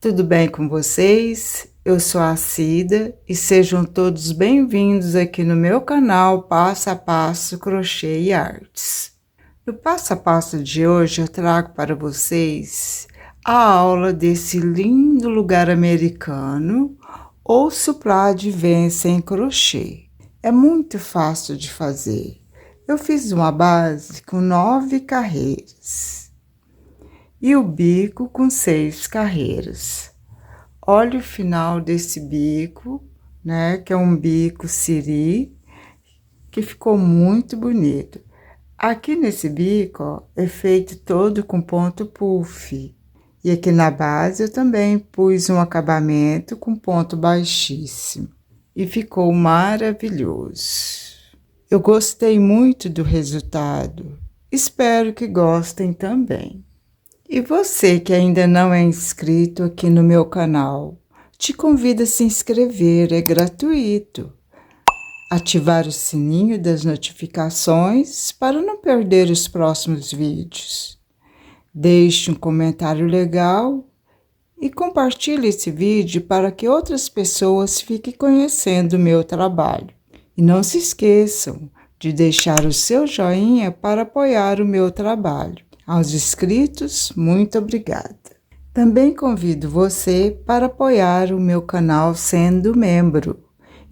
tudo bem com vocês? Eu sou a Cida e sejam todos bem-vindos aqui no meu canal Passo a Passo Crochê e Artes. No passo a passo de hoje eu trago para vocês a aula desse lindo lugar americano ou suplar de vence em crochê. É muito fácil de fazer. Eu fiz uma base com 9 carreiras e o bico com 6 carreiras. Olha o final desse bico, né? Que é um bico siri, que ficou muito bonito. Aqui nesse bico, ó, é feito todo com ponto puff. E aqui na base eu também pus um acabamento com ponto baixíssimo. E ficou maravilhoso. Eu gostei muito do resultado. Espero que gostem também. E você que ainda não é inscrito aqui no meu canal, te convido a se inscrever, é gratuito. Ativar o sininho das notificações para não perder os próximos vídeos. Deixe um comentário legal e compartilhe esse vídeo para que outras pessoas fiquem conhecendo o meu trabalho. E não se esqueçam de deixar o seu joinha para apoiar o meu trabalho. Aos inscritos, muito obrigada. Também convido você para apoiar o meu canal sendo membro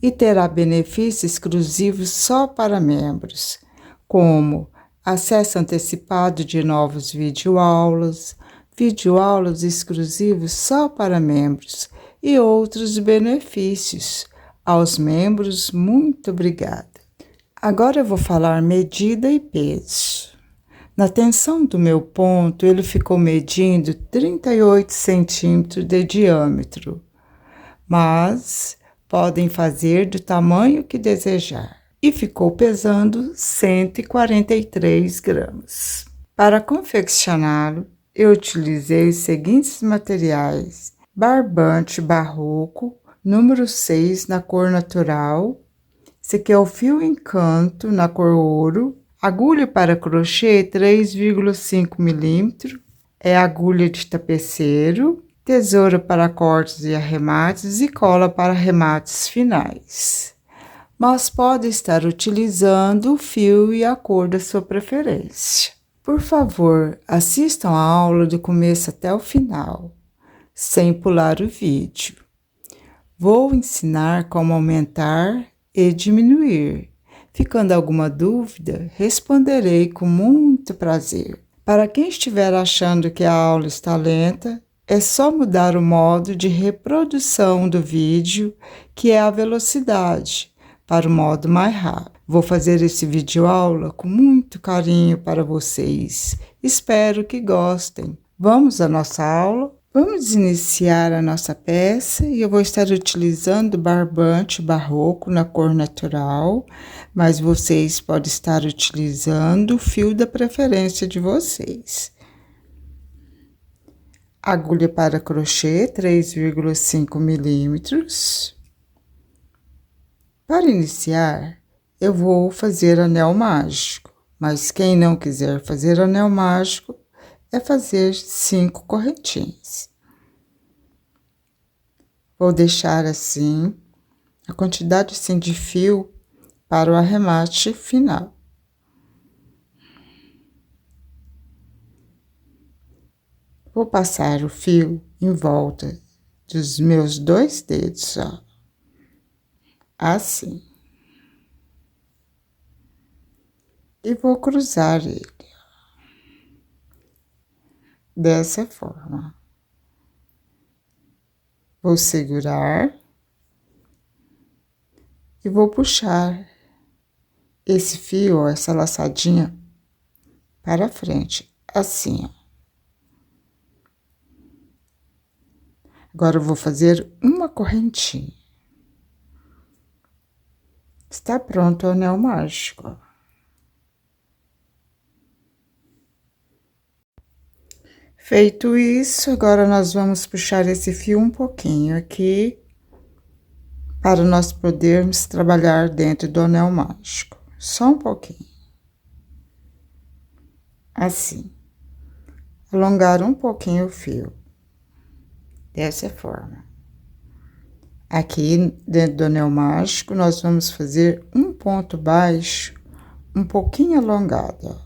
e terá benefícios exclusivos só para membros, como acesso antecipado de novos videoaulas exclusivos só para membros e outros benefícios. Aos membros, muito obrigada. Agora eu vou falar medida e peso. Na tensão do meu ponto, ele ficou medindo 38 centímetros de diâmetro, mas podem fazer do tamanho que desejar. E ficou pesando 143 gramas. Para confeccioná-lo, eu utilizei os seguintes materiais: barbante barroco, número 6 na cor natural. Esse aqui é o fio encanto na cor ouro. Agulha para crochê 3,5 milímetros, é agulha de tapeceiro, tesoura para cortes e arremates e cola para arremates finais. Mas pode estar utilizando o fio e a cor da sua preferência. Por favor, assistam a aula do começo até o final, sem pular o vídeo. Vou ensinar como aumentar e diminuir. Ficando alguma dúvida, responderei com muito prazer. Para quem estiver achando que a aula está lenta, é só mudar o modo de reprodução do vídeo, que é a velocidade, para o modo mais rápido. Vou fazer esse vídeo aula com muito carinho para vocês. Espero que gostem. Vamos à nossa aula? Vamos iniciar a nossa peça e eu vou estar utilizando barbante barroco na cor natural, mas vocês podem estar utilizando o fio da preferência de vocês. Agulha para crochê 3,5 milímetros. Para iniciar, eu vou fazer anel mágico, mas quem não quiser fazer anel mágico, é fazer 5 correntinhas. Vou deixar assim a quantidade assim de fio para o arremate final. Vou passar o fio em volta dos meus 2 dedos, ó. Assim. E vou cruzar ele. Dessa forma. Vou segurar e vou puxar esse fio, ó, essa laçadinha para frente, assim, ó. Agora eu vou fazer uma correntinha. Está pronto o anel mágico, ó. Feito isso, agora nós vamos puxar esse fio um pouquinho aqui, para nós podermos trabalhar dentro do anel mágico. Só um pouquinho. Assim. Alongar um pouquinho o fio. dessa forma. Aqui dentro do anel mágico, nós vamos fazer um ponto baixo, um pouquinho alongado, ó.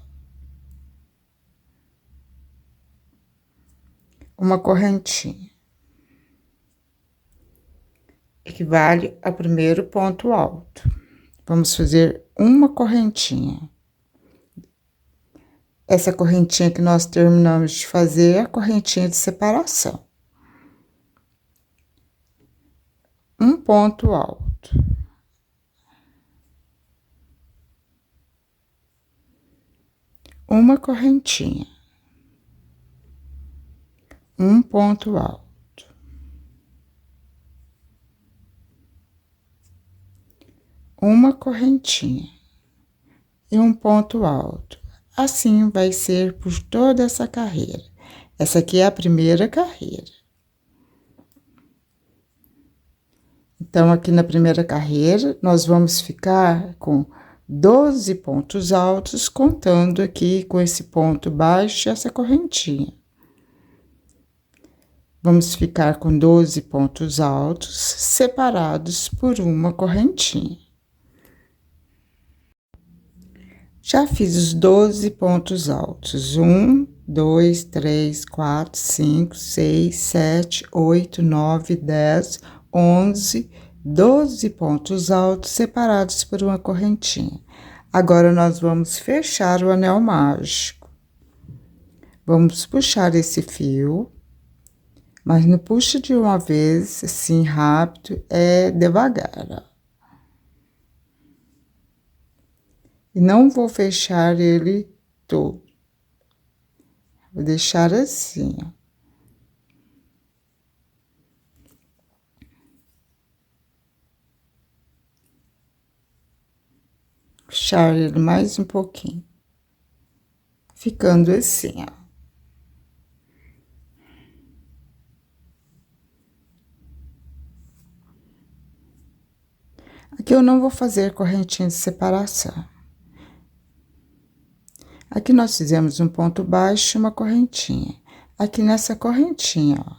Uma correntinha. Equivale ao primeiro ponto alto. Vamos fazer uma correntinha. Essa correntinha que nós terminamos de fazer é a correntinha de separação. Um ponto alto. Uma correntinha. Um ponto alto. Uma correntinha. E um ponto alto. Assim vai ser por toda essa carreira. Essa aqui é a primeira carreira. Então, aqui na primeira carreira, nós vamos ficar com 12 pontos altos, contando aqui com esse ponto baixo e essa correntinha. Vamos ficar com 12 pontos altos, separados por uma correntinha. Já fiz os 12 pontos altos. 1, 2, 3, 4, 5, 6, 7, 8, 9, 10, 11, 12 pontos altos separados por uma correntinha. Agora, nós vamos fechar o anel mágico. Vamos puxar esse fio, mas não puxa de uma vez, assim, rápido, é devagar, ó. E não vou fechar ele todo. Vou deixar assim, ó. Fechar ele mais um pouquinho. Ficando assim, ó. Aqui eu não vou fazer correntinha de separação. Aqui nós fizemos um ponto baixo e uma correntinha. Aqui nessa correntinha, ó,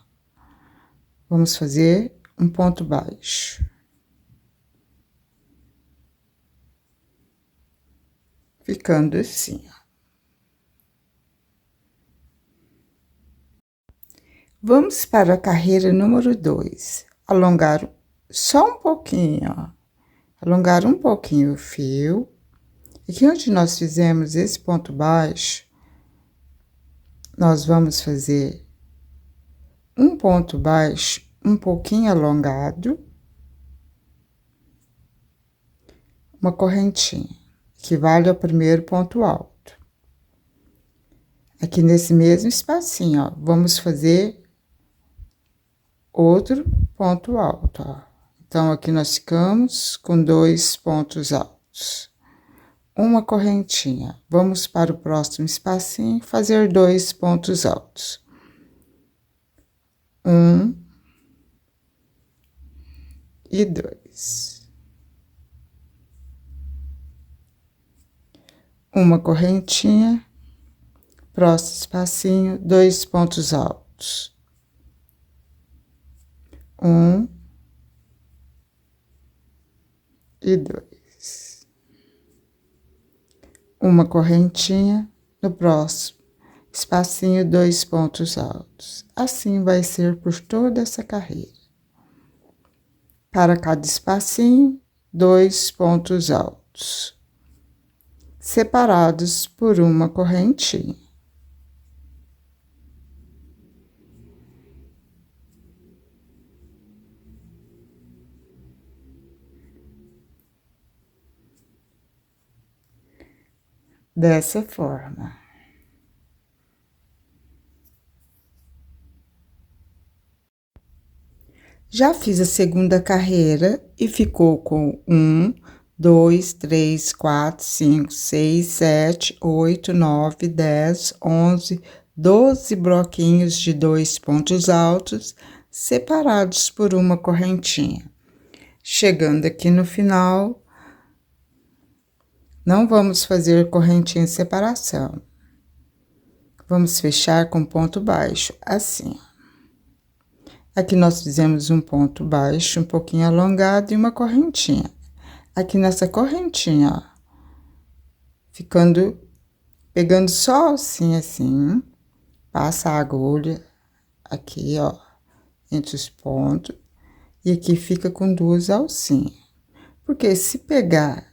vamos fazer um ponto baixo. Ficando assim, ó. Vamos para a carreira número 2. Alongar só um pouquinho, ó. Alongar um pouquinho o fio. Aqui onde nós fizemos esse ponto baixo, nós vamos fazer um ponto baixo um pouquinho alongado, uma correntinha, que vale ao primeiro ponto alto. Aqui nesse mesmo espacinho, ó, vamos fazer outro ponto alto, ó. Então, aqui nós ficamos com 2 pontos altos. Uma correntinha. Vamos para o próximo espacinho fazer 2 pontos altos. 1 e 2. Uma correntinha. Próximo espacinho, 2 pontos altos. 1 e 2. Uma correntinha, no próximo espacinho, 2 pontos altos. Assim vai ser por toda essa carreira. Para cada espacinho, 2 pontos altos, separados por uma correntinha. Dessa forma. Já fiz a segunda carreira e ficou com 1, 2, 3, 4, 5, 6, 7, 8, 9, 10, 11, 12 bloquinhos de 2 pontos altos, separados por uma correntinha. Chegando aqui no final, não vamos fazer correntinha de separação. Vamos fechar com ponto baixo, assim, ó. Aqui nós fizemos um ponto baixo, um pouquinho alongado e uma correntinha. Aqui nessa correntinha, ó, pegando só a alcinha assim, passa a agulha aqui, ó, entre os pontos, e aqui fica com duas alcinhas. Porque se pegar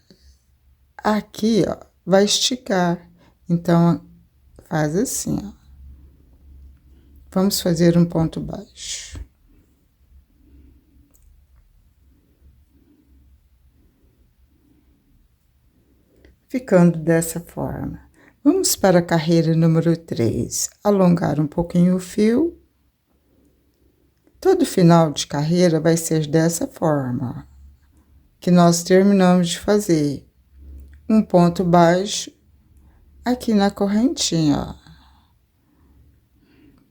aqui, ó, vai esticar. Então, faz assim, ó. Vamos fazer um ponto baixo. Ficando dessa forma. Vamos para a carreira número 3. Alongar um pouquinho o fio. Todo final de carreira vai ser dessa forma, ó, que nós terminamos de fazer. Um ponto baixo aqui na correntinha, ó.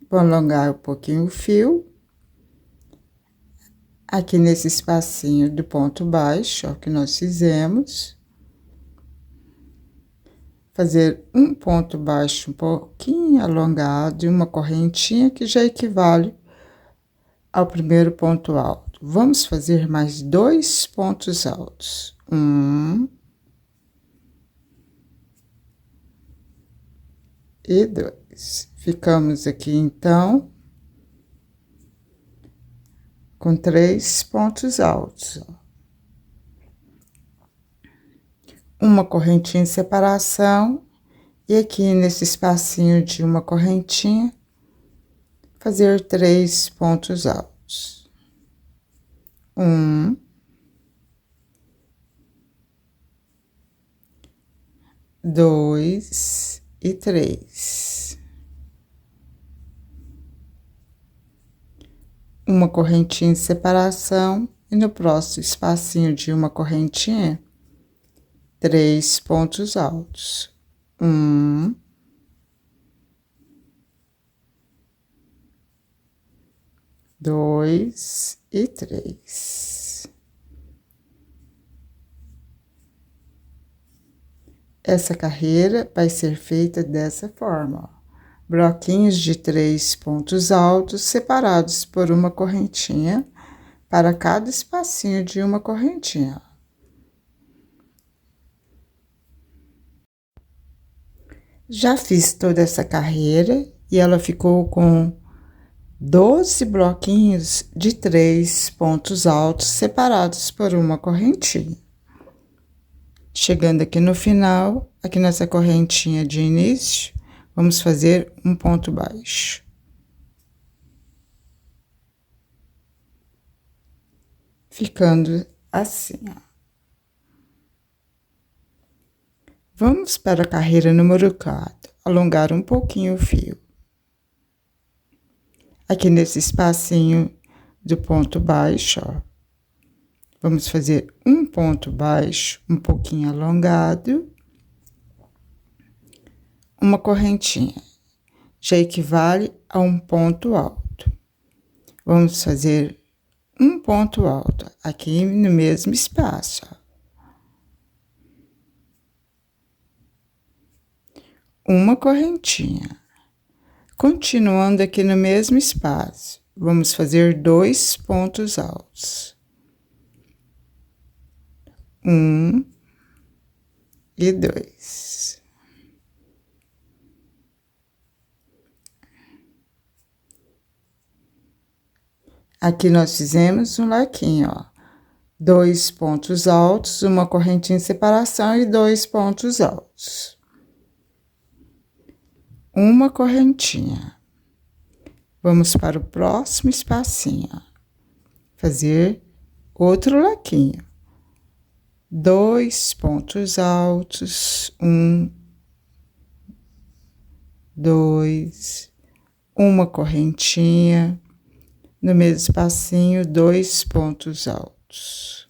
Vou alongar um pouquinho o fio. Aqui nesse espacinho do ponto baixo, ó, que nós fizemos. Fazer um ponto baixo um pouquinho alongado e uma correntinha que já equivale ao primeiro ponto alto. Vamos fazer mais 2 pontos altos. 1 e 2. Ficamos aqui, então, com 3 pontos altos, ó. Uma correntinha de separação, e aqui nesse espacinho de uma correntinha, fazer 3 pontos altos. 1, 2 e 3. Uma correntinha de separação, e no próximo espacinho de uma correntinha, 3 pontos altos. 1, 2 e 3. Essa carreira vai ser feita dessa forma, ó. Bloquinhos de 3 pontos altos separados por uma correntinha para cada espacinho de uma correntinha. Já fiz toda essa carreira e ela ficou com 12 bloquinhos de 3 pontos altos separados por uma correntinha. Chegando aqui no final, aqui nessa correntinha de início, vamos fazer um ponto baixo. Ficando assim, ó. Vamos para a carreira número 4, alongar um pouquinho o fio. Aqui nesse espacinho do ponto baixo, ó, vamos fazer um ponto baixo, um pouquinho alongado, uma correntinha, já equivale a um ponto alto. Vamos fazer um ponto alto aqui no mesmo espaço, ó. Uma correntinha. Continuando aqui no mesmo espaço, vamos fazer 2 pontos altos. 1 e 2. Aqui nós fizemos um lequinho, ó. 2 pontos altos, uma correntinha de separação e 2 pontos altos. Uma correntinha. Vamos para o próximo espacinho, ó. Fazer outro lequinho. 2 pontos altos, 1, 2, uma correntinha, no mesmo espacinho, 2 pontos altos.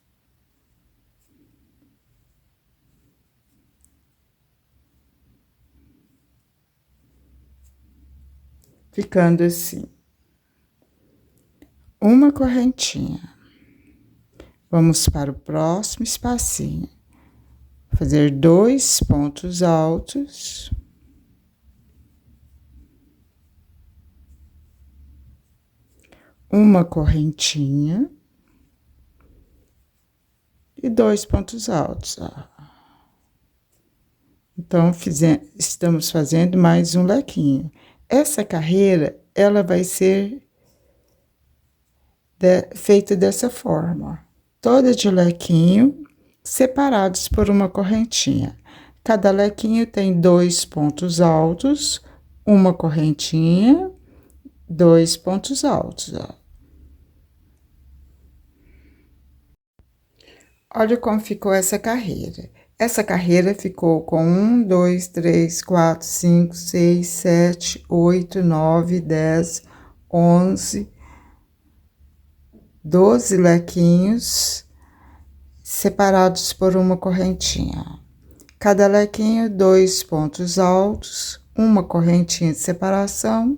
Ficando assim. Uma correntinha. Vamos para o próximo espacinho. Fazer 2 pontos altos. uma correntinha e 2 pontos altos, ó. Então, estamos fazendo mais um lequinho. Essa carreira, ela vai ser feita dessa forma, toda de lequinho, separados por uma correntinha. Cada lequinho tem 2 pontos altos, uma correntinha, 2 pontos altos, ó. Olha como ficou essa carreira. Essa carreira ficou com 1, 2, 3, 4, 5, 6, 7, 8, 9, 10, 11, 12 lequinhos separados por uma correntinha. Cada lequinho, 2 pontos altos, uma correntinha de separação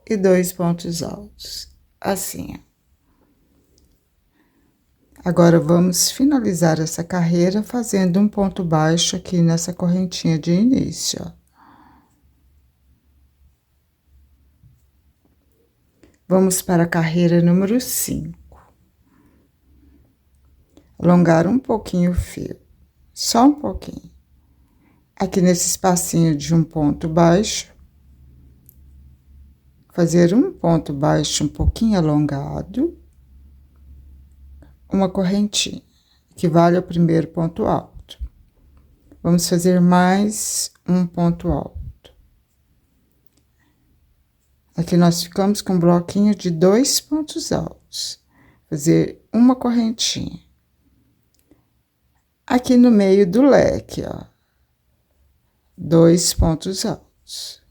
e 2 pontos altos. Assim, ó. Agora, vamos finalizar essa carreira fazendo um ponto baixo aqui nessa correntinha de início, ó. Vamos para a carreira número 5. Alongar um pouquinho o fio, só um pouquinho. Aqui nesse espacinho de um ponto baixo, fazer um ponto baixo um pouquinho alongado, uma correntinha, que vale ao primeiro ponto alto. Vamos fazer mais um ponto alto. Aqui nós ficamos com um bloquinho de 2 pontos altos. Fazer uma correntinha. Aqui no meio do leque, ó, 2 pontos altos.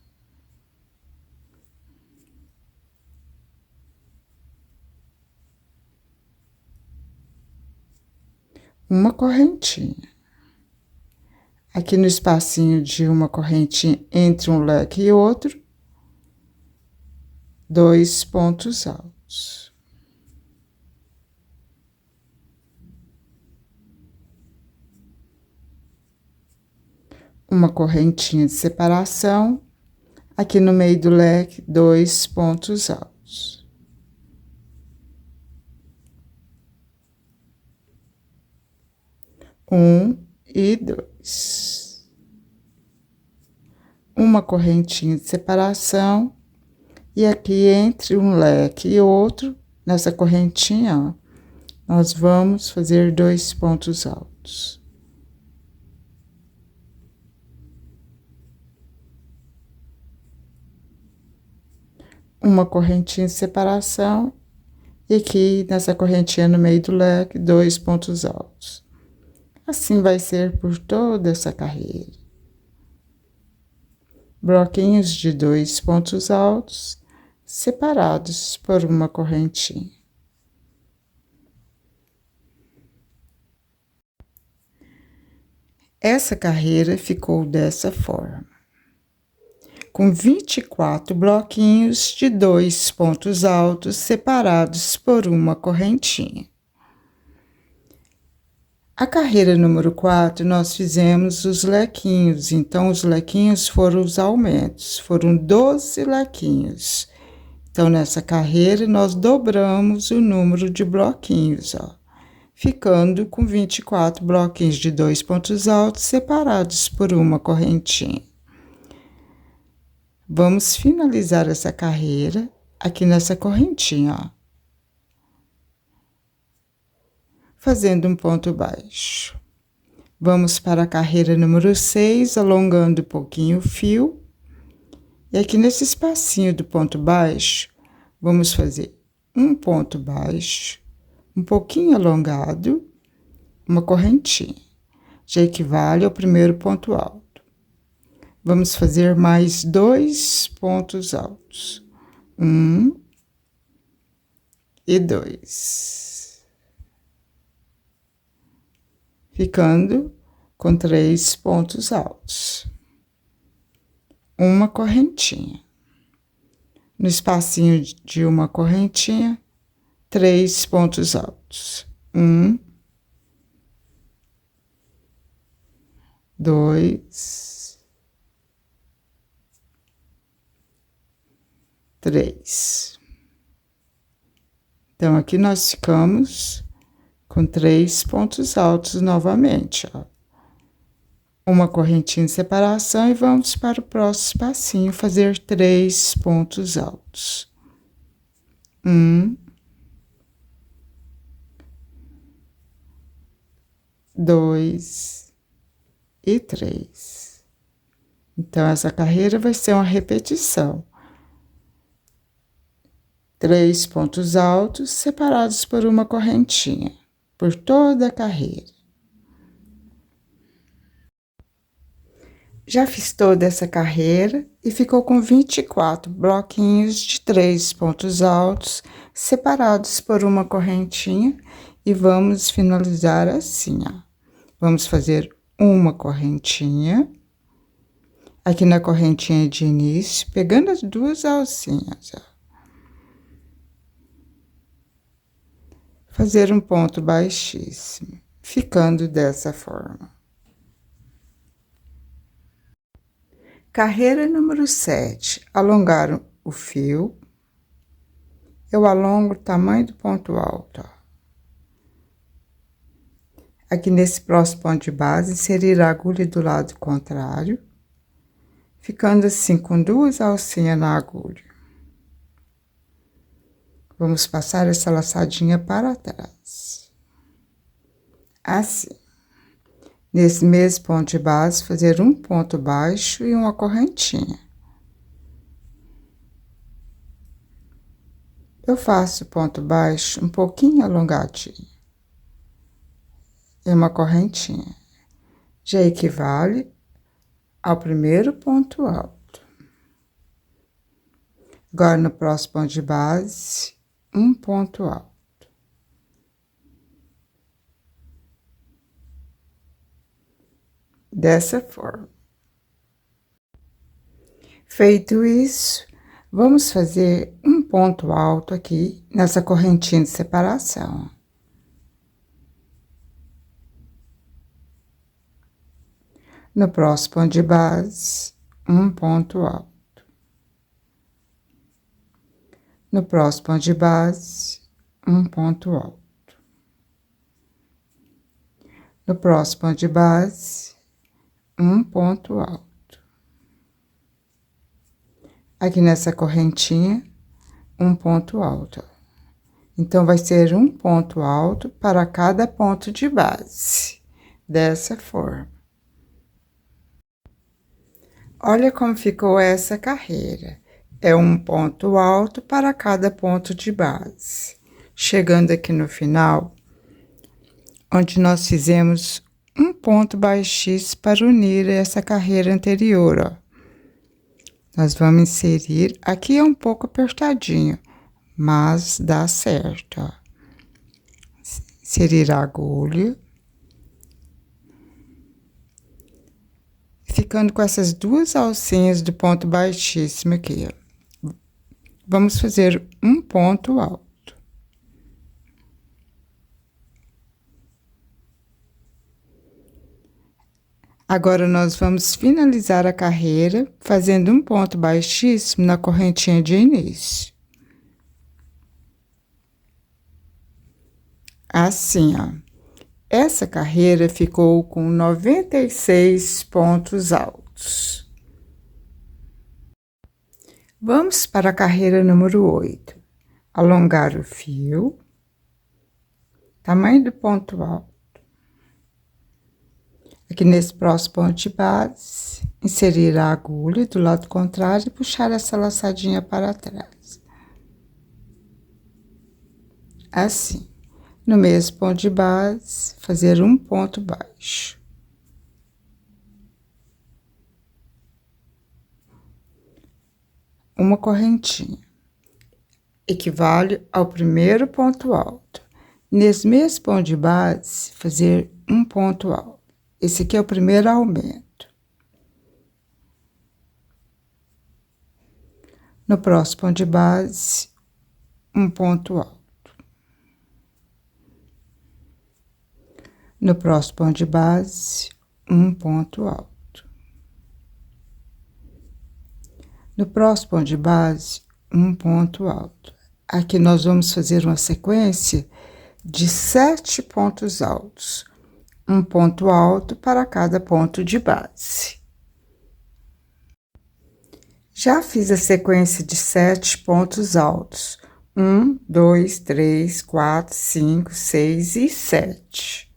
Uma correntinha. Aqui no espacinho de uma correntinha entre um leque e outro, 2 pontos altos. Uma correntinha de separação, aqui no meio do leque, 2 pontos altos. Um e 2. Uma correntinha de separação, e aqui entre um leque e outro, nessa correntinha, ó, nós vamos fazer 2 pontos altos. Uma correntinha de separação, e aqui nessa correntinha no meio do leque, 2 pontos altos. Assim vai ser por toda essa carreira. Bloquinhos de 2 pontos altos, separados por uma correntinha. Essa carreira ficou dessa forma, com 24 bloquinhos de 2 pontos altos separados por uma correntinha. A carreira número 4, nós fizemos os lequinhos, então os lequinhos foram os aumentos, foram 12 lequinhos. Então, nessa carreira, nós dobramos o número de bloquinhos, ó, ficando com 24 bloquinhos de 2 pontos altos separados por uma correntinha. Vamos finalizar essa carreira aqui nessa correntinha, ó, fazendo um ponto baixo. Vamos para a carreira número 6, alongando um pouquinho o fio. E aqui nesse espacinho do ponto baixo, vamos fazer um ponto baixo, um pouquinho alongado, uma correntinha. Já equivale ao primeiro ponto alto. Vamos fazer mais 2 pontos altos. 1 e 2. Ficando com 3 pontos altos. Uma correntinha. No espacinho de uma correntinha, 3 pontos altos. 1, 2, 3. Então, aqui nós ficamos com 3 pontos altos novamente, ó. Uma correntinha de separação e vamos para o próximo passinho, fazer 3 pontos altos. 1, 2 e 3. Então, essa carreira vai ser uma repetição. 3 pontos altos separados por uma correntinha, por toda a carreira. Já fiz toda essa carreira e ficou com 24 bloquinhos de 3 pontos altos separados por uma correntinha e vamos finalizar assim, ó. Vamos fazer uma correntinha aqui na correntinha de início, pegando as 2 alcinhas, ó. Fazer um ponto baixíssimo, ficando dessa forma. Carreira número 7, alongar o fio. Eu alongo o tamanho do ponto alto, ó. Aqui nesse próximo ponto de base, inserir a agulha do lado contrário, ficando assim com 2 alcinhas na agulha. Vamos passar essa laçadinha para trás. Assim. Nesse mesmo ponto de base, fazer um ponto baixo e uma correntinha. Eu faço ponto baixo um pouquinho alongadinho. E uma correntinha. Já equivale ao primeiro ponto alto. Agora, no próximo ponto de base, um ponto alto. Dessa forma. Feito isso, vamos fazer um ponto alto aqui nessa correntinha de separação. No próximo ponto de base, um ponto alto. No próximo ponto de base, um ponto alto. No próximo ponto de base, um ponto alto. Aqui nessa correntinha, um ponto alto. Então, vai ser um ponto alto para cada ponto de base, dessa forma. Olha como ficou essa carreira. É um ponto alto para cada ponto de base. Chegando aqui no final, onde nós fizemos um ponto baixíssimo para unir essa carreira anterior, ó. Nós vamos inserir, aqui é um pouco apertadinho, mas dá certo, ó. Inserir a agulha. Ficando com essas 2 alcinhas do ponto baixíssimo aqui, ó. Vamos fazer um ponto alto. Agora, nós vamos finalizar a carreira fazendo um ponto baixíssimo na correntinha de início. Assim, ó. Essa carreira ficou com 96 pontos altos. Vamos para a carreira número 8. Alongar o fio. Tamanho do ponto alto. Aqui nesse próximo ponto de base, inserir a agulha do lado contrário e puxar essa laçadinha para trás. Assim. No mesmo ponto de base, fazer um ponto baixo. Uma correntinha. Equivale ao primeiro ponto alto. Nesse mesmo ponto de base, fazer um ponto alto. Esse aqui é o primeiro aumento. No próximo ponto de base, um ponto alto. No próximo ponto de base, um ponto alto. No próximo ponto de base, um ponto alto. aqui nós vamos fazer uma sequência de 7 pontos altos, um ponto alto para cada ponto de base. Já fiz a sequência de 7 pontos altos, 1, 2, 3, 4, 5, 6 e 7.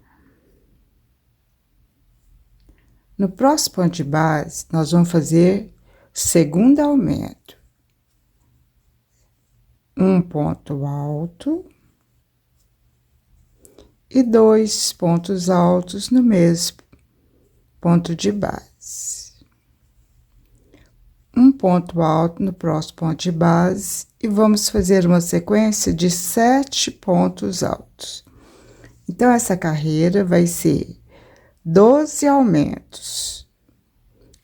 No próximo ponto de base, nós vamos fazer o segundo aumento. Um ponto alto e 2 pontos altos no mesmo ponto de base. Um ponto alto no próximo ponto de base e vamos fazer uma sequência de 7 pontos altos. Então, essa carreira vai ser 12 aumentos.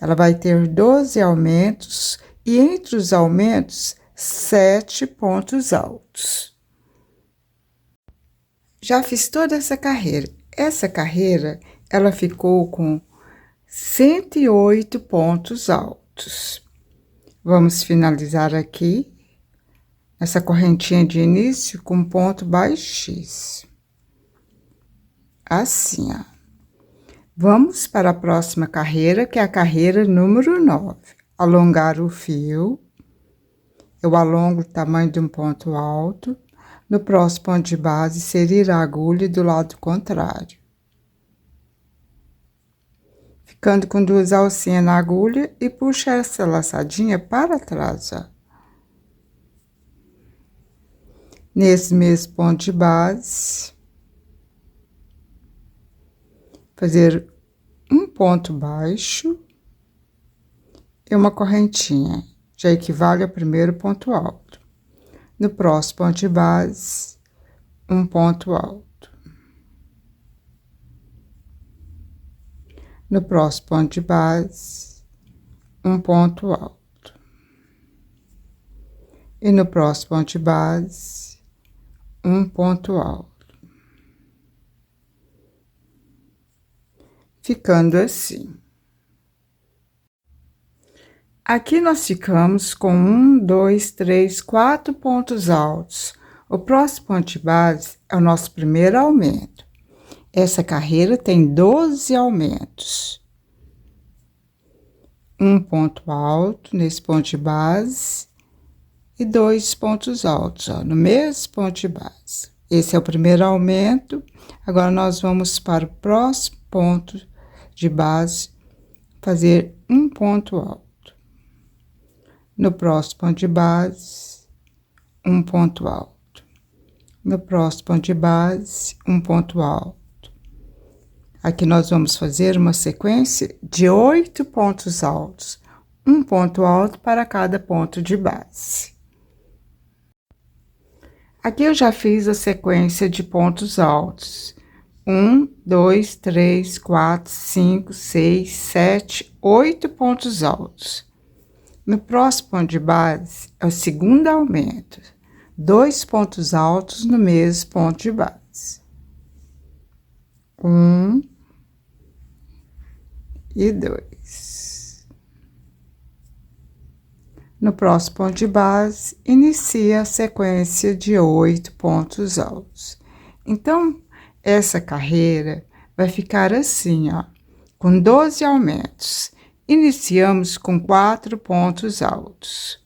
Ela vai ter 12 aumentos e entre os aumentos, 7 pontos altos. Já fiz toda essa carreira. Essa carreira, ela ficou com 108 pontos altos. Vamos finalizar aqui, essa correntinha de início com ponto baixíssimo. Assim, ó. Vamos para a próxima carreira, que é a carreira número 9. Alongar o fio. Eu alongo o tamanho de um ponto alto. No próximo ponto de base, inserir a agulha do lado contrário. Ficando com 2 alcinhas na agulha e puxa essa laçadinha para trás, ó. Nesse mesmo ponto de base, fazer um ponto baixo e uma correntinha, já equivale ao primeiro ponto alto. No próximo ponto de base, um ponto alto. No próximo ponto de base, um ponto alto. E no próximo ponto de base, um ponto alto. Ficando assim. Aqui nós ficamos com 1, 2, 3, 4 pontos altos. O próximo ponto de base é o nosso primeiro aumento. Essa carreira tem 12 aumentos. Um ponto alto nesse ponto de base e 2 pontos altos, ó, no mesmo ponto de base. Esse é o primeiro aumento. Agora, nós vamos para o próximo ponto de base, fazer um ponto alto. No próximo ponto de base, um ponto alto. No próximo ponto de base, um ponto alto. Aqui nós vamos fazer uma sequência de 8 pontos altos, um ponto alto para cada ponto de base. Aqui eu já fiz a sequência de pontos altos. 1, 2, 3, 4, 5, 6, 7, 8 pontos altos. No próximo ponto de base, é o segundo aumento. 2 pontos altos no mesmo ponto de base. 1 e 2. No próximo ponto de base, inicia a sequência de 8 pontos altos. Então, essa carreira vai ficar assim, ó, com 12 aumentos. Iniciamos com 4 pontos altos,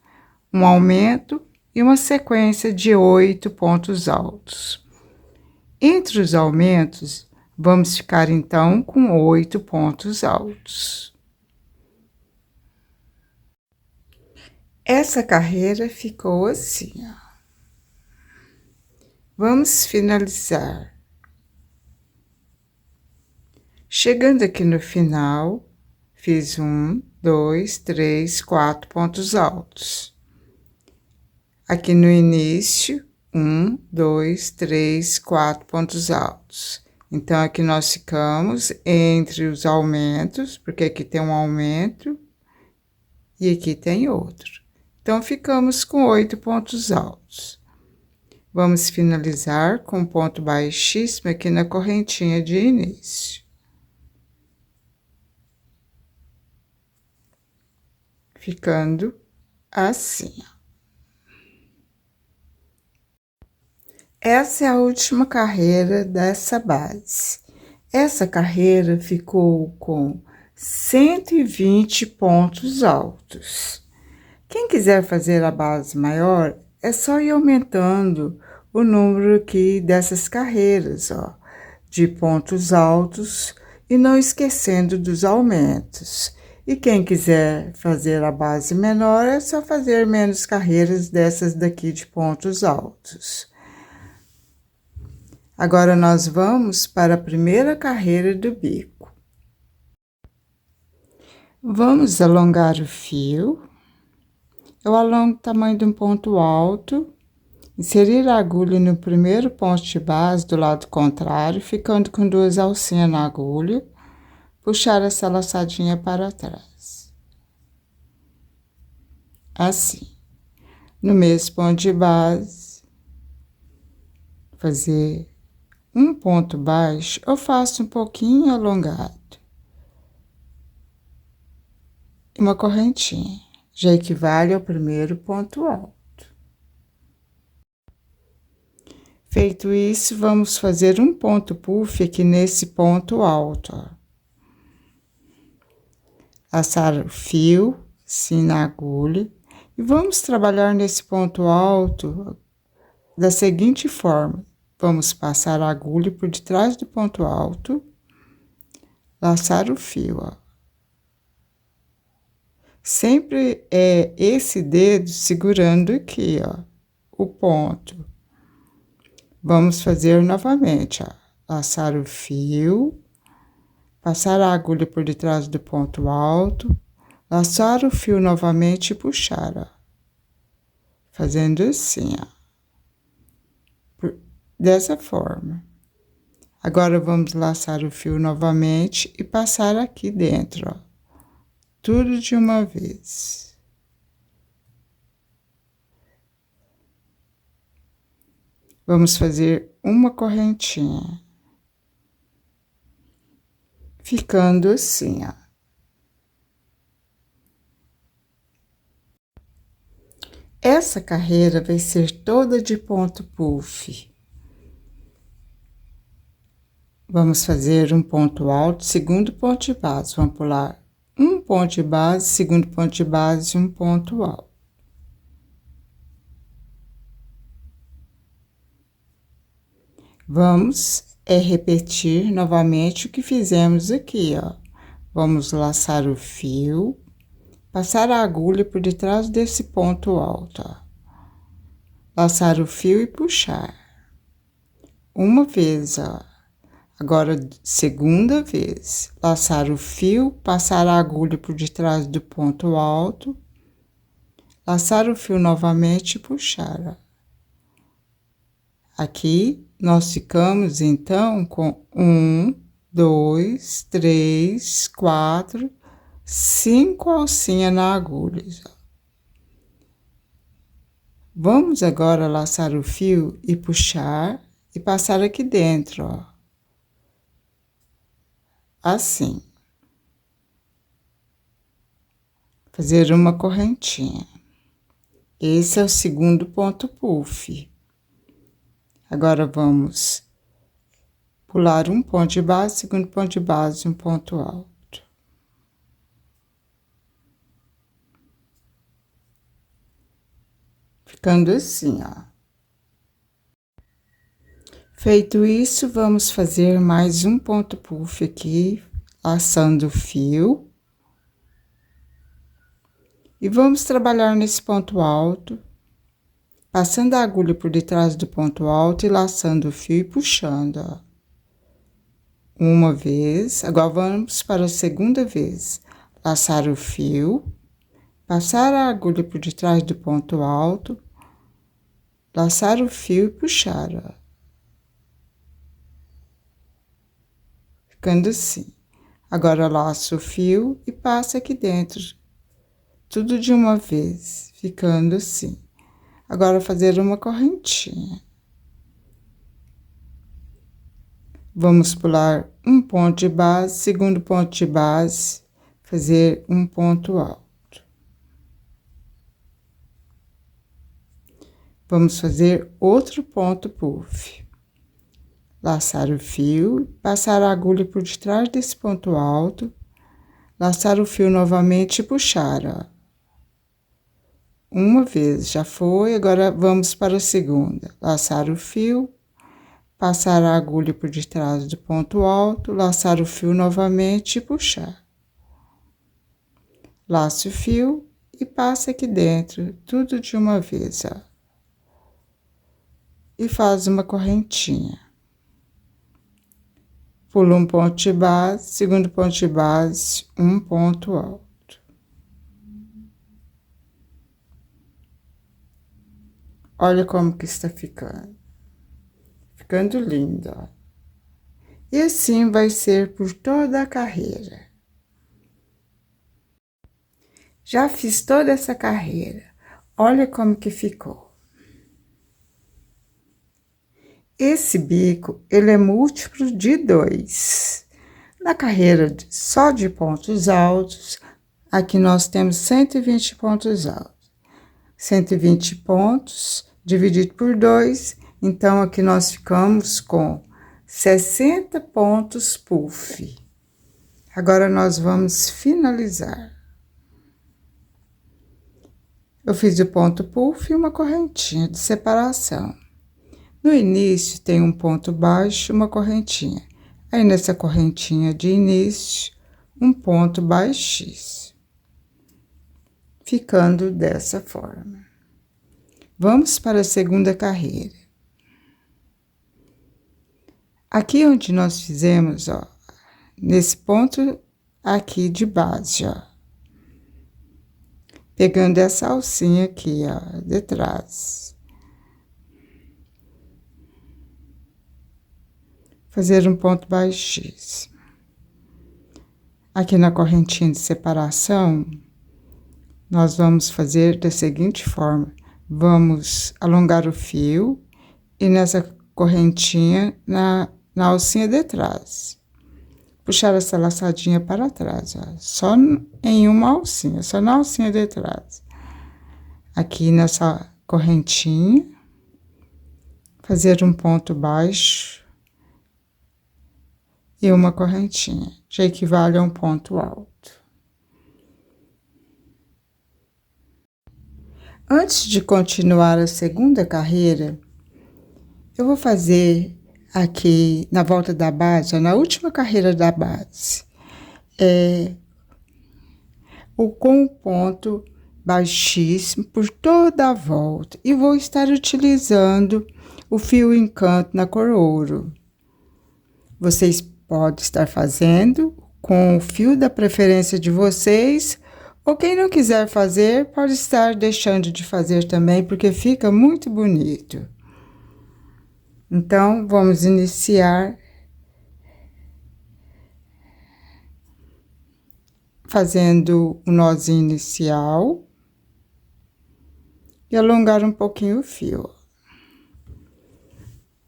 um aumento e uma sequência de 8 pontos altos. Entre os aumentos, vamos ficar então com 8 pontos altos. Essa carreira ficou assim, ó. Vamos finalizar. Chegando aqui no final, fiz 1, 2, 3, 4 pontos altos. Aqui no início, 1, 2, 3, 4 pontos altos. Então, aqui nós ficamos entre os aumentos, porque aqui tem um aumento e aqui tem outro. Então, ficamos com 8 pontos altos. Vamos finalizar com um ponto baixíssimo aqui na correntinha de início. Ficando assim. Essa é a última carreira dessa base. Essa carreira ficou com 120 pontos altos. Quem quiser fazer a base maior, é só ir aumentando o número aqui dessas carreiras, ó, de pontos altos, e não esquecendo dos aumentos. E quem quiser fazer a base menor, é só fazer menos carreiras dessas daqui de pontos altos. Agora nós vamos para a primeira carreira do bico. Vamos alongar o fio. Eu alongo o tamanho de um ponto alto, inserir a agulha no primeiro ponto de base do lado contrário, ficando com 2 alcinhas na agulha, puxar essa laçadinha para trás. Assim. No mesmo ponto de base, fazer um ponto baixo, eu faço um pouquinho alongado. E uma correntinha, já equivale ao primeiro ponto alto. Feito isso, vamos fazer um ponto puff aqui nesse ponto alto, ó. Laçar o fio, assim, na agulha, e vamos trabalhar nesse ponto alto da seguinte forma. Vamos passar a agulha por detrás do ponto alto, laçar o fio, ó. Sempre é esse dedo segurando aqui, ó, o ponto. Vamos fazer novamente, ó. Laçar o fio, passar a agulha por detrás do ponto alto, laçar o fio novamente e puxar, ó. Fazendo assim, ó. Dessa forma. Agora, vamos laçar o fio novamente e passar aqui dentro, ó. Tudo de uma vez. Vamos fazer uma correntinha. Ficando assim, ó. Essa carreira vai ser toda de ponto puff. Vamos fazer um ponto alto, segundo ponto de base. Vamos pular um ponto de base, segundo ponto de base e um ponto alto. Vamos repetir novamente o que fizemos aqui, ó. Vamos laçar o fio, passar a agulha por detrás desse ponto alto, ó. Laçar o fio e puxar. Uma vez, ó. Agora, segunda vez, laçar o fio, passar a agulha por detrás do ponto alto, laçar o fio novamente e puxar, ó. Aqui, nós ficamos, então, com 1, 2, 3, 4, 5 alcinhas na agulha. Vamos agora laçar o fio e puxar e passar aqui dentro, ó. Assim. Fazer uma correntinha. Esse é o segundo ponto puff. Agora, vamos pular um ponto de base, segundo ponto de base, um ponto alto. Ficando assim, ó. Feito isso, vamos fazer mais um ponto puff aqui, laçando o fio. E vamos trabalhar nesse ponto alto, passando a agulha por detrás do ponto alto e laçando o fio e puxando, ó. Uma vez, agora vamos para a segunda vez. Laçar o fio, passar a agulha por detrás do ponto alto, laçar o fio e puxar, ó. Ficando assim. Agora, laço o fio e passa aqui dentro. Tudo de uma vez, ficando assim. Agora, fazer uma correntinha. Vamos pular um ponto de base, segundo ponto de base, fazer um ponto alto. vamos fazer outro ponto puff. Laçar o fio, passar a agulha por detrás desse ponto alto, laçar o fio novamente e puxar, ó. Uma vez, já foi, agora vamos para a segunda. Laçar o fio, passar a agulha por detrás do ponto alto, laçar o fio novamente e puxar. Laça o fio e passa aqui dentro, tudo de uma vez, ó. E faz uma correntinha. Pula um ponto de base, segundo ponto de base, um ponto alto. Olha como que está ficando. Ficando lindo, ó. E assim vai ser por toda a carreira. Já fiz toda essa carreira. Olha como que ficou. Esse bico, ele é múltiplo de 2. Na carreira só de pontos altos, aqui nós temos 120 pontos altos. 120 pontos dividido por 2, então aqui nós ficamos com 60 pontos puff. Agora nós vamos finalizar. Eu fiz o ponto puff e uma correntinha de separação. No início tem um ponto baixo, uma correntinha. Aí nessa correntinha de início, um ponto baixíssimo. Ficando dessa forma. Vamos para a segunda carreira. Aqui onde nós fizemos, ó, nesse ponto aqui de base, ó. Pegando essa alcinha aqui, ó, de trás. Fazer um ponto baixíssimo. Aqui na correntinha de separação, nós vamos fazer da seguinte forma. Vamos alongar o fio e nessa correntinha, na alcinha de trás. Puxar essa laçadinha para trás, ó. Só em uma alcinha, só na alcinha de trás. Aqui nessa correntinha, fazer um ponto baixo e uma correntinha, já equivale a um ponto alto. Antes de continuar a segunda carreira, eu vou fazer aqui na volta da base, na última carreira da base, com o ponto baixíssimo por toda a volta. E vou estar utilizando o fio encanto na cor ouro. Vocês podem estar fazendo com o fio da preferência de vocês, ou quem não quiser fazer, pode estar deixando de fazer também, porque fica muito bonito. Então, vamos iniciar fazendo o nozinho inicial e alongar um pouquinho o fio.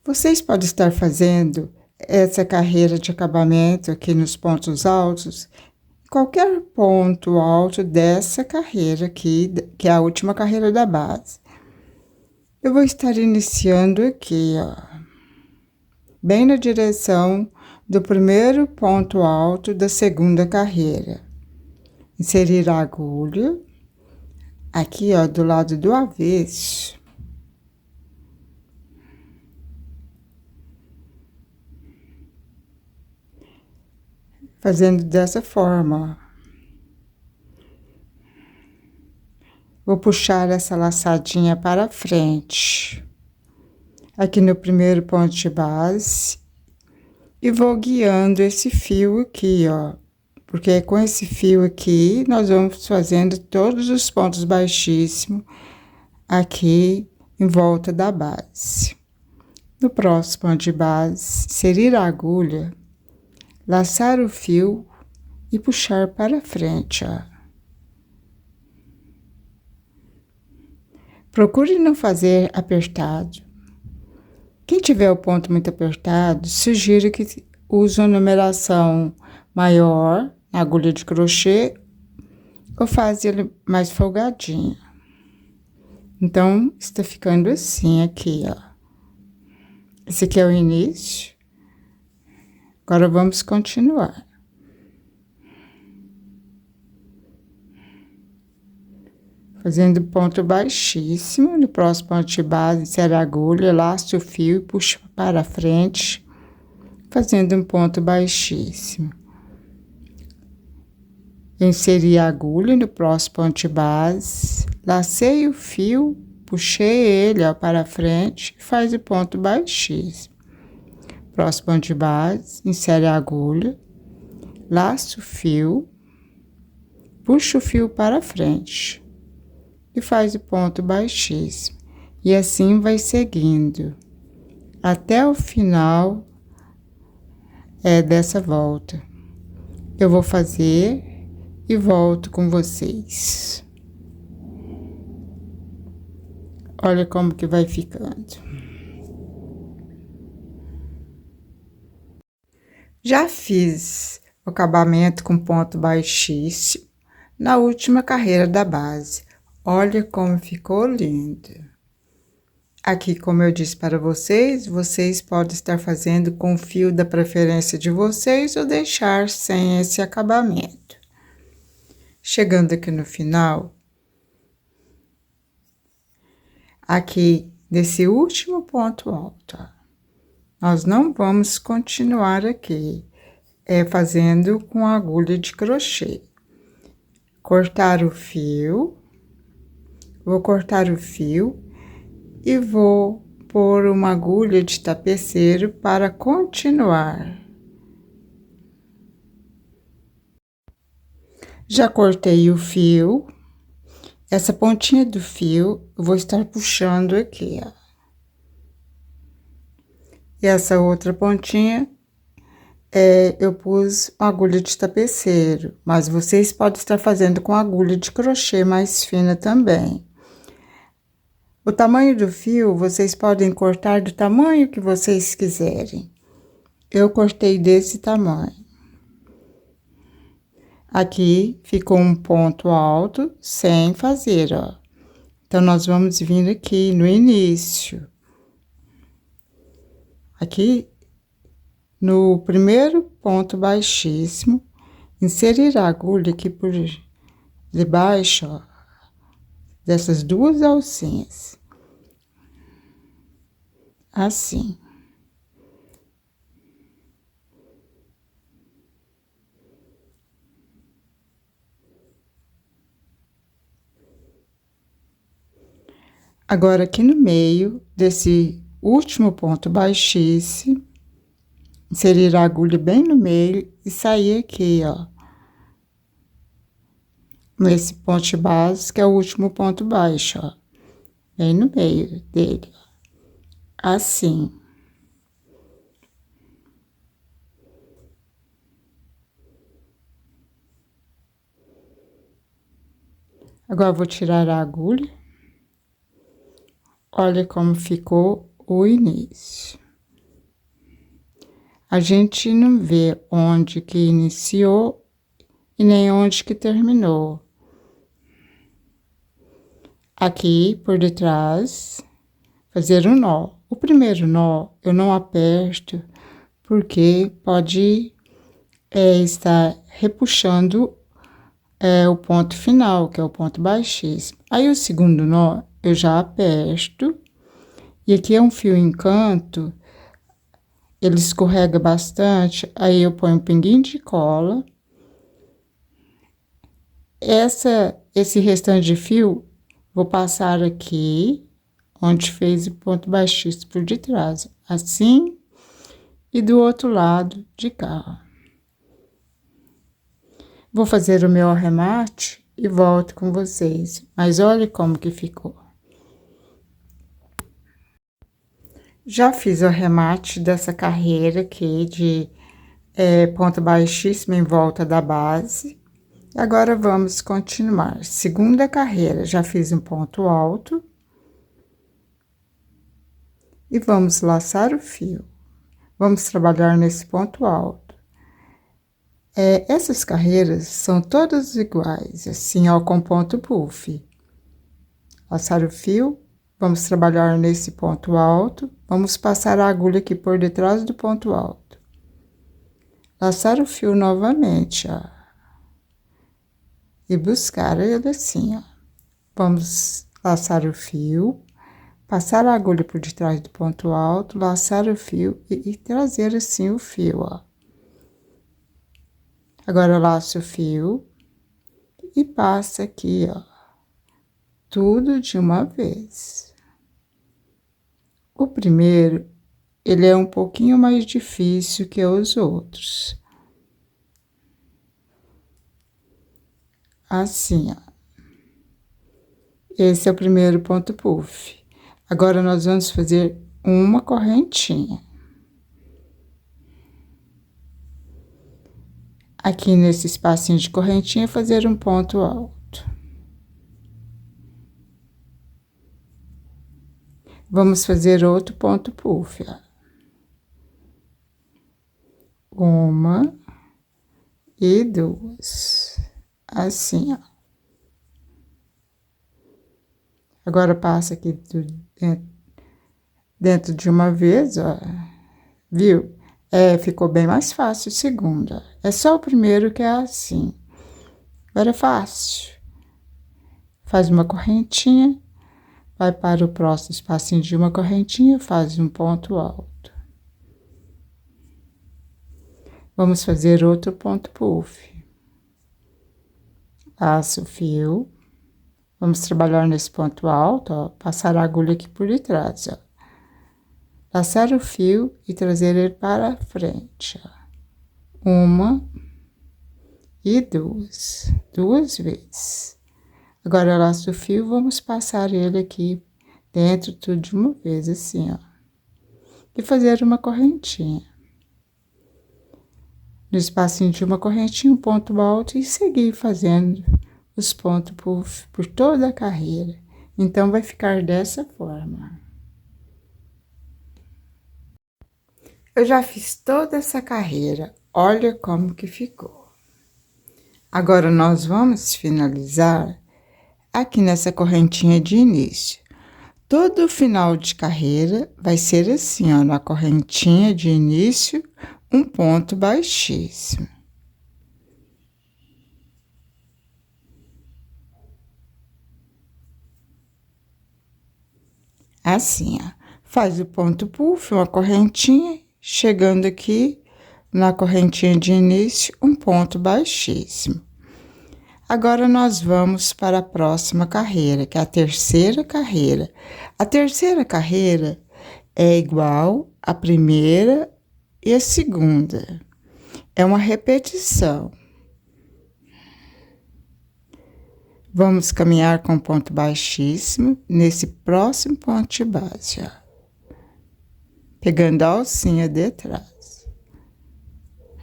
Vocês podem estar fazendo essa carreira de acabamento aqui nos pontos altos, qualquer ponto alto dessa carreira aqui, que é a última carreira da base. Eu vou estar iniciando aqui, ó, bem na direção do primeiro ponto alto da segunda carreira. Inserir a agulha, aqui, ó, do lado do avesso. Fazendo dessa forma, ó. Vou puxar essa laçadinha para frente, aqui no primeiro ponto de base, e vou guiando esse fio aqui, ó, porque é com esse fio aqui nós vamos fazendo todos os pontos baixíssimos aqui em volta da base. No próximo ponto de base, inserir a agulha, laçar o fio e puxar para frente, ó. Procure não fazer apertado. Quem tiver o ponto muito apertado, sugiro que use uma numeração maior na agulha de crochê ou faz ele mais folgadinho. Então, está ficando assim aqui, ó. Esse aqui é o início. Agora, vamos continuar. Fazendo ponto baixíssimo, no próximo ponto de base, insere a agulha, laça o fio e puxa para frente, fazendo um ponto baixíssimo. Inseri a agulha no próximo ponto de base, lacei o fio, puxei ele, ó, para frente e faz o ponto baixíssimo. Próximo ponto de base, insere a agulha, laça o fio, puxa o fio para frente e faz o ponto baixíssimo. E assim vai seguindo até o final dessa volta. Eu vou fazer e volto com vocês. Olha como que vai ficando. Já fiz o acabamento com ponto baixíssimo na última carreira da base. Olha como ficou lindo. Aqui, como eu disse para vocês, vocês podem estar fazendo com o fio da preferência de vocês ou deixar sem esse acabamento. Chegando aqui no final, aqui nesse último ponto alto, ó, nós não vamos continuar aqui, fazendo com agulha de crochê. Cortar o fio, vou cortar o fio e vou pôr uma agulha de tapeceiro para continuar. Já cortei o fio, essa pontinha do fio eu vou estar puxando aqui, ó. E essa outra pontinha eu pus agulha de tapeceiro, mas vocês podem estar fazendo com agulha de crochê mais fina também. O tamanho do fio, vocês podem cortar do tamanho que vocês quiserem. Eu cortei desse tamanho. Aqui ficou um ponto alto sem fazer, ó. Então, nós vamos vir aqui no início. Aqui, no primeiro ponto baixíssimo, inserir a agulha aqui por debaixo, ó, dessas duas alcinhas. Assim. Agora, aqui no meio desse último ponto baixíssimo, inserir a agulha bem no meio e sair aqui, ó. Nesse ponto de base, que é o último ponto baixo, ó. Bem no meio dele, ó. Assim. Agora, vou tirar a agulha. Olha como ficou o início. A gente não vê onde que iniciou e nem onde que terminou. Aqui, por detrás, fazer um nó. O primeiro nó, eu não aperto, porque pode estar repuxando o ponto final, que é o ponto baixíssimo. Aí, o segundo nó, eu já aperto, e aqui é um fio em canto, ele escorrega bastante, aí eu ponho um pinguinho de cola. Esse restante de fio, vou passar aqui, onde fez o ponto baixíssimo por detrás, assim, e do outro lado de cá. Vou fazer o meu arremate e volto com vocês, mas olha como que ficou. Já fiz o arremate dessa carreira aqui de ponto baixíssimo em volta da base. Agora, vamos continuar. Segunda carreira, já fiz um ponto alto. E vamos laçar o fio. Vamos trabalhar nesse ponto alto. Essas carreiras são todas iguais, assim, ó, com ponto puff. Laçar o fio, vamos trabalhar nesse ponto alto, vamos passar a agulha aqui por detrás do ponto alto. Laçar o fio novamente, ó. E buscar ele assim, ó. Vamos laçar o fio, passar a agulha por detrás do ponto alto, laçar o fio e trazer assim o fio, ó. Agora, laço o fio e passa aqui, ó, tudo de uma vez. O primeiro, ele é um pouquinho mais difícil que os outros. Assim, ó. Esse é o primeiro ponto puff. Agora, nós vamos fazer uma correntinha. Aqui nesse espacinho de correntinha, fazer um ponto alto. Vamos fazer outro ponto puff, ó. Uma e duas. Assim, ó. Agora, passa aqui dentro de uma vez, ó. Viu? Ficou bem mais fácil o segundo, ó. É só o primeiro que é assim. Agora é fácil. Faz uma correntinha, vai para o próximo espacinho de uma correntinha, faz um ponto alto. Vamos fazer outro ponto puff. Laço o fio. Vamos trabalhar nesse ponto alto, ó, passar a agulha aqui por detrás, ó. Laçar o fio e trazer ele para a frente, ó. Uma e duas. Duas vezes. Agora, laço o fio, vamos passar ele aqui dentro tudo de uma vez, assim, ó. E fazer uma correntinha. No espacinho de uma correntinha, um ponto alto e seguir fazendo os pontos por toda a carreira. Então, vai ficar dessa forma. Eu já fiz toda essa carreira, olha como que ficou. Agora, nós vamos finalizar aqui nessa correntinha de início. Todo final de carreira vai ser assim, ó, na correntinha de início, um ponto baixíssimo. Assim, ó. Faz o ponto puff, uma correntinha, chegando aqui na correntinha de início, um ponto baixíssimo. Agora, nós vamos para a próxima carreira, que é a terceira carreira. A terceira carreira é igual à primeira e a segunda. É uma repetição. Vamos caminhar com ponto baixíssimo nesse próximo ponto de base, ó. Pegando a alcinha de trás.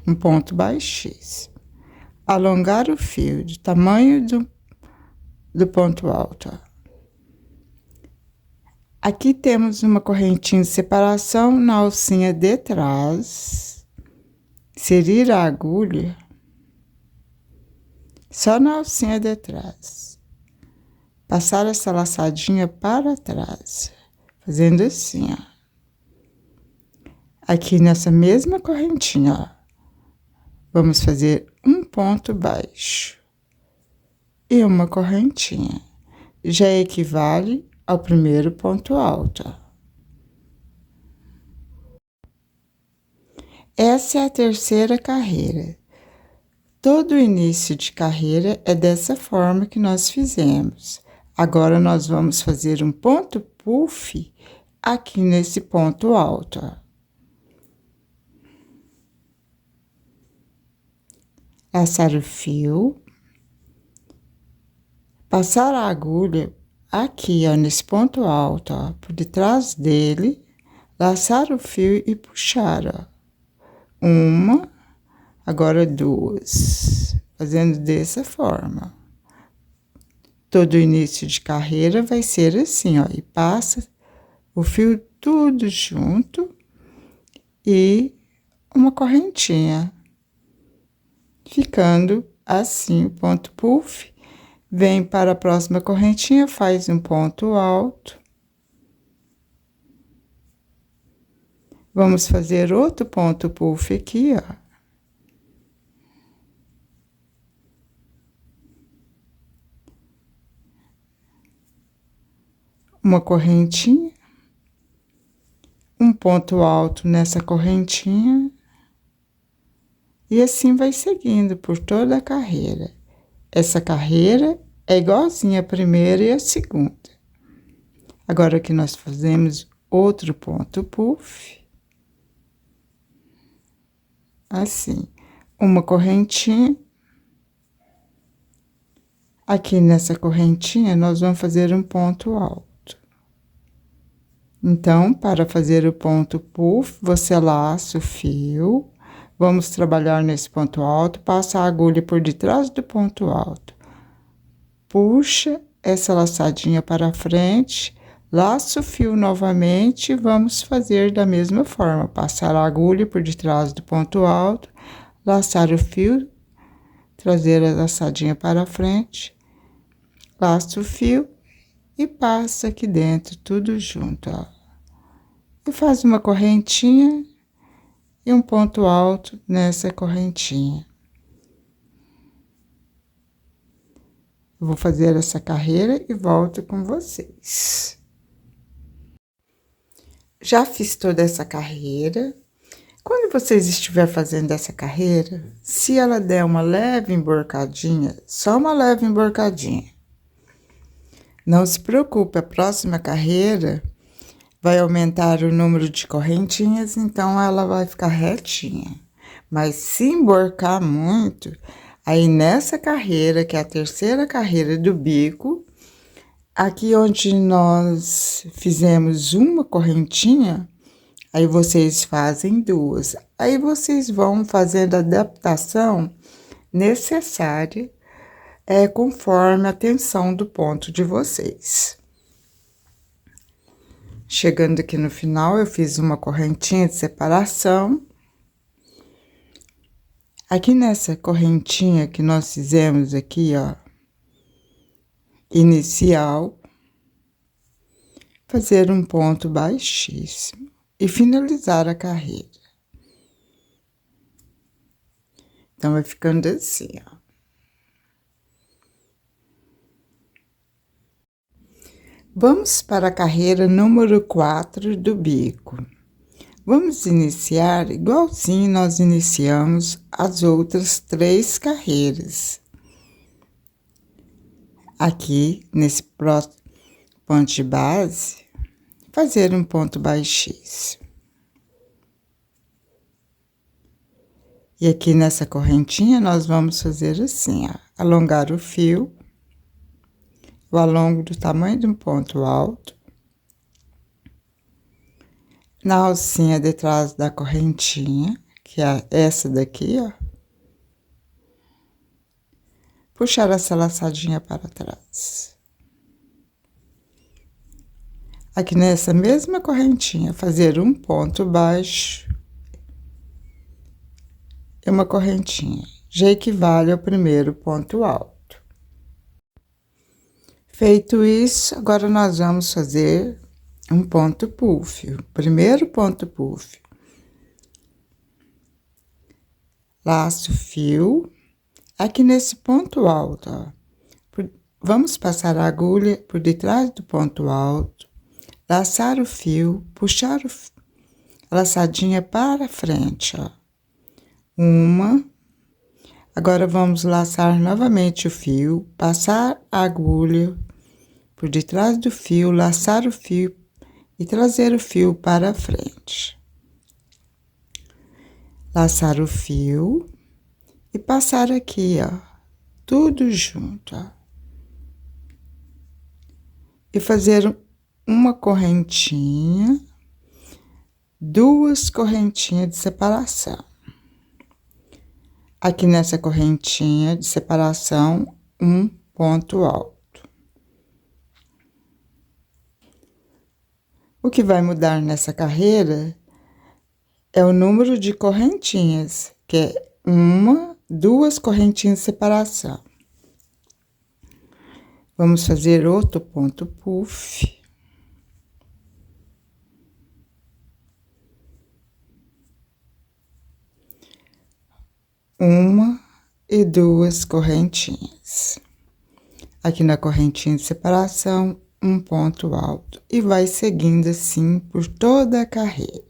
Um ponto baixíssimo. Alongar o fio do tamanho do ponto alto, ó. Aqui temos uma correntinha de separação na alcinha de trás. Inserir a agulha só na alcinha de trás. Passar essa laçadinha para trás, fazendo assim, ó. Aqui nessa mesma correntinha, ó, vamos fazer um ponto baixo e uma correntinha. Já equivale ao primeiro ponto alto, ó. Essa é a terceira carreira. Todo início de carreira é dessa forma que nós fizemos. Agora, nós vamos fazer um ponto puff aqui nesse ponto alto, ó. Laçar o fio. Passar a agulha aqui, ó, nesse ponto alto, ó, por detrás dele. Laçar o fio e puxar, ó. Uma, agora duas. Fazendo dessa forma. Todo início de carreira vai ser assim, ó. E passa o fio tudo junto e uma correntinha. Ficando assim o ponto puff Vem para a próxima correntinha, faz um ponto alto. Vamos fazer outro ponto puff aqui, ó. Uma correntinha. Um ponto alto nessa correntinha. E assim vai seguindo por toda a carreira. Essa carreira é igualzinha a primeira e a segunda. Agora que nós fazemos outro ponto puff. Assim, uma correntinha. Aqui nessa correntinha, nós vamos fazer um ponto alto. Então, para fazer o ponto puff, você laça o fio. Vamos trabalhar nesse ponto alto, passa a agulha por detrás do ponto alto. Puxa essa laçadinha para frente, laça o fio novamente e vamos fazer da mesma forma. Passar a agulha por detrás do ponto alto, laçar o fio, trazer a laçadinha para frente, laça o fio e passa aqui dentro tudo junto, ó. E faz uma correntinha e um ponto alto nessa correntinha. Eu vou fazer essa carreira e volto com vocês. Já fiz toda essa carreira. Quando vocês estiver fazendo essa carreira, se ela der uma leve emborcadinha, só uma leve emborcadinha, não se preocupe, a próxima carreira vai aumentar o número de correntinhas, então ela vai ficar retinha. Mas se emborcar muito, aí nessa carreira, que é a terceira carreira do bico, aqui onde nós fizemos uma correntinha, aí vocês fazem duas. Aí vocês vão fazendo a adaptação necessária, conforme a tensão do ponto de vocês. Chegando aqui no final, eu fiz uma correntinha de separação. Aqui nessa correntinha que nós fizemos aqui, ó, inicial, fazer um ponto baixíssimo e finalizar a carreira. Então, vai ficando assim, ó. Vamos para a carreira número 4 do bico. Vamos iniciar igualzinho nós iniciamos as outras 3 carreiras. Aqui, nesse próximo ponto de base, fazer um ponto baixíssimo. E aqui nessa correntinha, nós vamos fazer assim, ó, alongar o fio. Eu alongo do tamanho de um ponto alto. Na alcinha de trás da correntinha, que é essa daqui, ó. Puxar essa laçadinha para trás. Aqui nessa mesma correntinha, fazer um ponto baixo. E uma correntinha. Já equivale ao primeiro ponto alto. Feito isso, agora nós vamos fazer um ponto puff, o primeiro ponto puff. Laço o fio, aqui nesse ponto alto, ó. Vamos passar a agulha por detrás do ponto alto, laçar o fio, puxar a laçadinha para frente, ó. Uma. Agora, vamos laçar novamente o fio, passar a agulha por detrás do fio, laçar o fio e trazer o fio para frente. Laçar o fio e passar aqui, ó, tudo junto, ó. E fazer uma correntinha, 2 correntinhas de separação. Aqui nessa correntinha de separação, um ponto alto. O que vai mudar nessa carreira é o número de correntinhas, que é 1, 2 correntinhas de separação. Vamos fazer outro ponto puff. Uma e duas correntinhas. Aqui na correntinha de separação, um ponto alto. E vai seguindo assim por toda a carreira.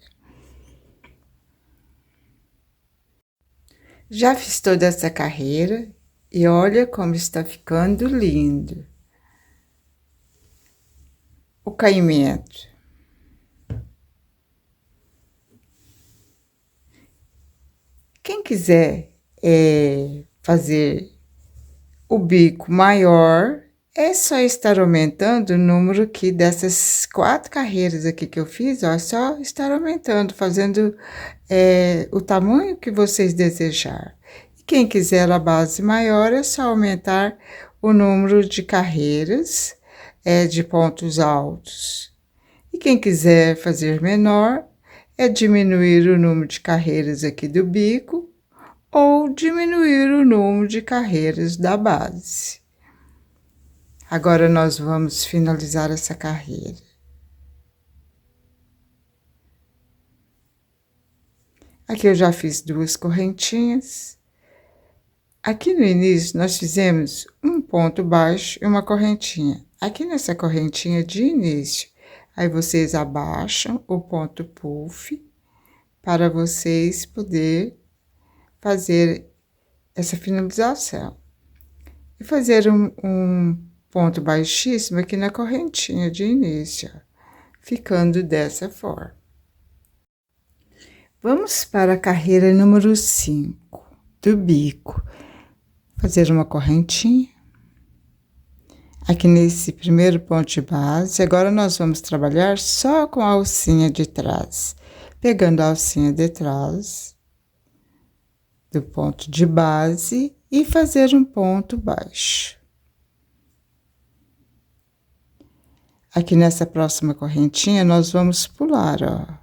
Já fiz toda essa carreira e olha como está ficando lindo. O caimento. Quem quiser fazer o bico maior, é só estar aumentando o número aqui dessas 4 carreiras aqui que eu fiz, ó, é só estar aumentando, fazendo o tamanho que vocês desejar. E quem quiser a base maior, é só aumentar o número de carreiras, de pontos altos. E quem quiser fazer menor, é diminuir o número de carreiras aqui do bico, ou diminuir o número de carreiras da base. Agora, nós vamos finalizar essa carreira. Aqui eu já fiz 2 correntinhas. Aqui no início, nós fizemos um ponto baixo e uma correntinha. Aqui nessa correntinha de início, aí vocês abaixam o ponto puff para vocês poderem fazer essa finalização. E fazer um ponto baixíssimo aqui na correntinha de início, ó, ficando dessa forma. Vamos para a carreira número 5 do bico. Fazer uma correntinha. Aqui nesse primeiro ponto de base, agora nós vamos trabalhar só com a alcinha de trás. Pegando a alcinha de trás do ponto de base e fazer um ponto baixo. Aqui nessa próxima correntinha, nós vamos pular, ó.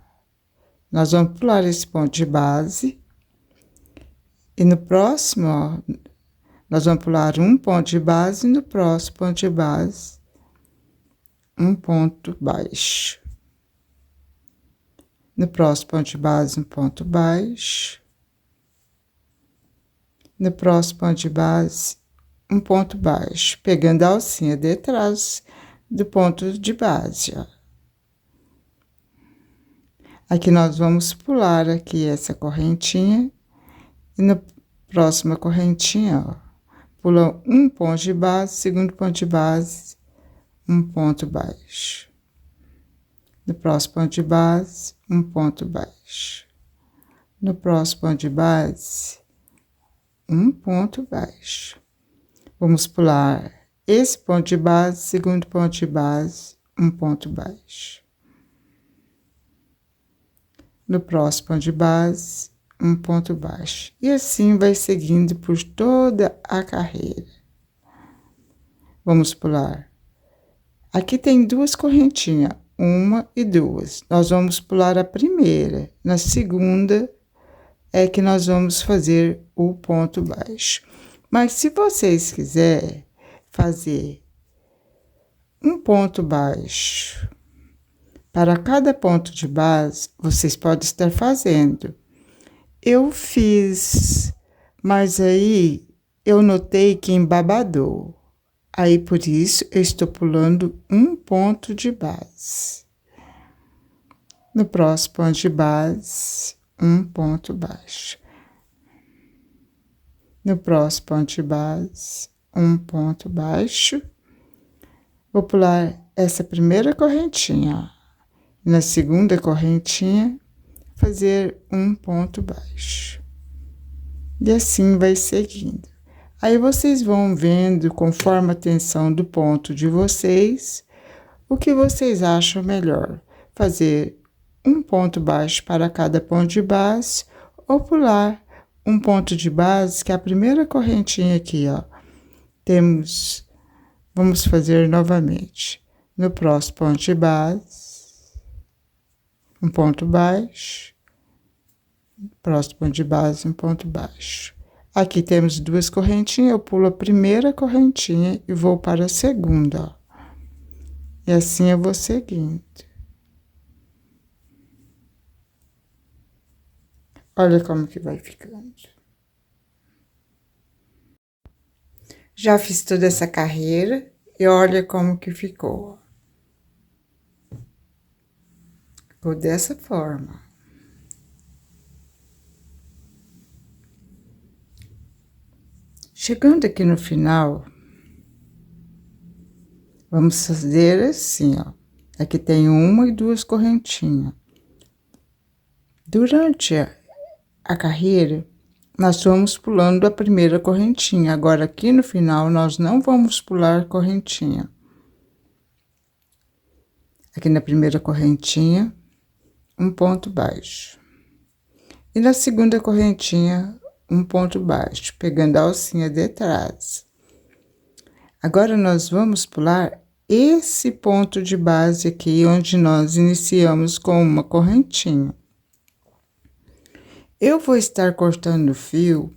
Nós vamos pular esse ponto de base. E no próximo, ó, nós vamos pular um ponto de base e no próximo ponto de base, um ponto baixo. No próximo ponto de base, um ponto baixo. No próximo ponto de base, um ponto baixo, pegando a alcinha de trás do ponto de base, ó. Aqui nós vamos pular aqui essa correntinha e na próxima correntinha, ó, pula um ponto de base, segundo ponto de base, um ponto baixo. No próximo ponto de base, um ponto baixo. No próximo ponto de base, um ponto baixo. Vamos pular esse ponto de base, segundo ponto de base, um ponto baixo. No próximo ponto de base, um ponto baixo. E assim vai seguindo por toda a carreira. Vamos pular. Aqui tem 2 correntinhas, 1 e 2. Nós vamos pular a primeira. Na segunda é que nós vamos fazer o ponto baixo. Mas se vocês quiserem fazer um ponto baixo para cada ponto de base, vocês podem estar fazendo. Eu fiz, mas aí eu notei que embabadou. Aí, por isso, eu estou pulando um ponto de base. No próximo ponto de base, um ponto baixo. No próximo ponto de base, um ponto baixo. Vou pular essa primeira correntinha, ó. Na segunda correntinha, fazer um ponto baixo. E assim vai seguindo. Aí vocês vão vendo, conforme a tensão do ponto de vocês, o que vocês acham melhor. Fazer um ponto baixo para cada ponto de base, ou pular um ponto de base, que é a primeira correntinha aqui, ó. Vamos fazer novamente. No próximo ponto de base, um ponto baixo. Próximo ponto de base, um ponto baixo. Aqui temos duas correntinhas, eu pulo a primeira correntinha e vou para a segunda, ó. E assim eu vou seguindo. Olha como que vai ficando. Já fiz toda essa carreira e olha como que ficou. Ficou dessa forma. Chegando aqui no final, vamos fazer assim, ó. Aqui tem uma e duas correntinhas. Durante a carreira, nós vamos pulando a primeira correntinha. Agora, aqui no final, nós não vamos pular correntinha. Aqui na primeira correntinha, um ponto baixo. E na segunda correntinha, um ponto baixo, pegando a alcinha de trás. Agora, nós vamos pular esse ponto de base aqui, onde nós iniciamos com uma correntinha. Eu vou estar cortando o fio,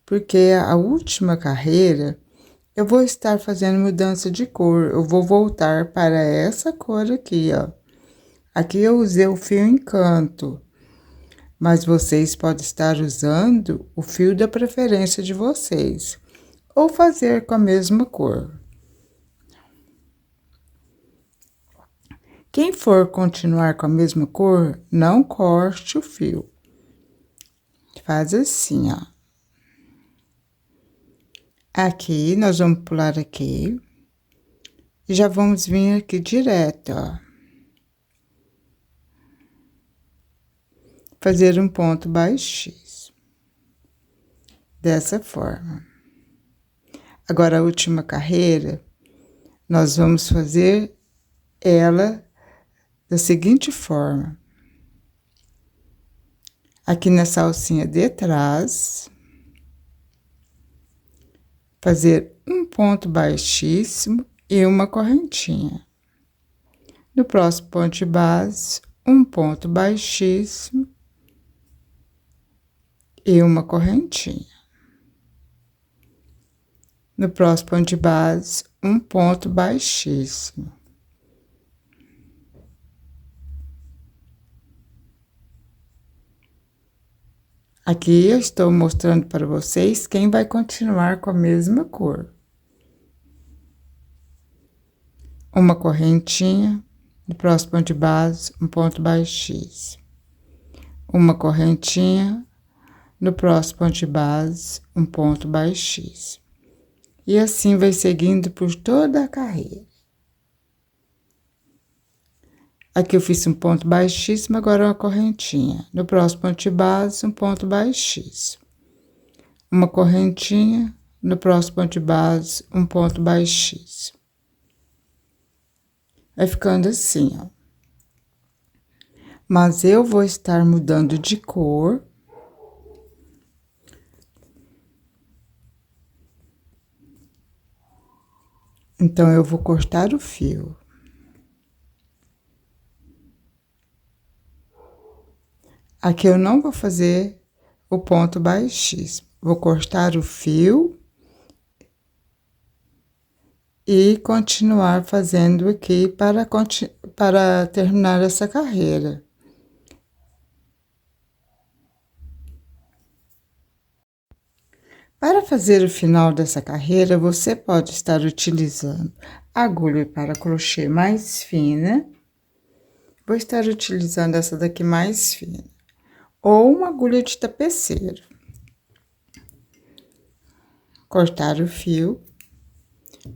porque a última carreira, eu vou estar fazendo mudança de cor. Eu vou voltar para essa cor aqui, ó. Aqui eu usei o fio Encanto, mas vocês podem estar usando o fio da preferência de vocês, ou fazer com a mesma cor. Quem for continuar com a mesma cor, não corte o fio. Faz assim, ó. Aqui, nós vamos pular aqui. E já vamos vir aqui direto, ó. Fazer um ponto baixíssimo. Dessa forma. Agora, a última carreira, nós vamos fazer ela da seguinte forma. Aqui nessa alcinha de trás, fazer um ponto baixíssimo e uma correntinha. No próximo ponto de base, um ponto baixíssimo e uma correntinha. No próximo ponto de base, um ponto baixíssimo. Aqui eu estou mostrando para vocês quem vai continuar com a mesma cor. Uma correntinha, no próximo ponto de base, um ponto baixíssimo. Uma correntinha, no próximo ponto de base, um ponto baixíssimo. E assim vai seguindo por toda a carreira. Aqui eu fiz um ponto baixíssimo, agora uma correntinha. No próximo ponto de base, um ponto baixíssimo. Uma correntinha, no próximo ponto de base, um ponto baixíssimo. Vai ficando assim, ó. Mas eu vou estar mudando de cor. Então, eu vou cortar o fio. Aqui eu não vou fazer o ponto baixíssimo. Vou cortar o fio e continuar fazendo aqui para terminar essa carreira. Para fazer o final dessa carreira, você pode estar utilizando agulha para crochê mais fina. Vou estar utilizando essa daqui mais fina. Ou uma agulha de tapeceiro. Cortar o fio,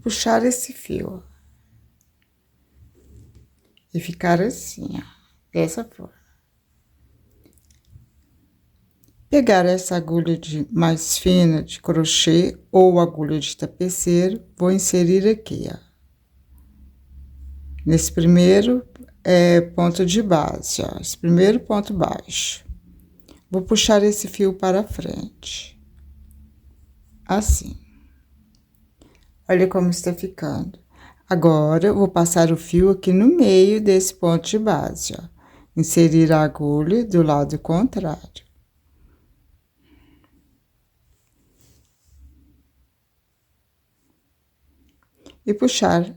puxar esse fio, ó, e ficar assim, ó, dessa forma. Pegar essa agulha mais fina de crochê ou agulha de tapeceiro, vou inserir aqui, ó, nesse primeiro ponto de base, ó, esse primeiro ponto baixo. Vou puxar esse fio para frente. Assim. Olha como está ficando. Agora, eu vou passar o fio aqui no meio desse ponto de base, ó. Inserir a agulha do lado contrário. e puxar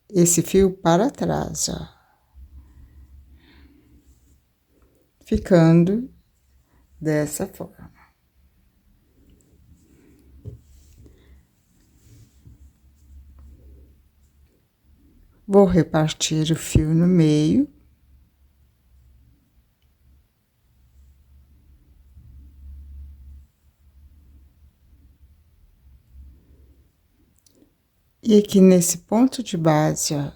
esse fio para trás, ó. Ficando dessa forma. Vou repartir o fio no meio. E aqui nesse ponto de base, ó,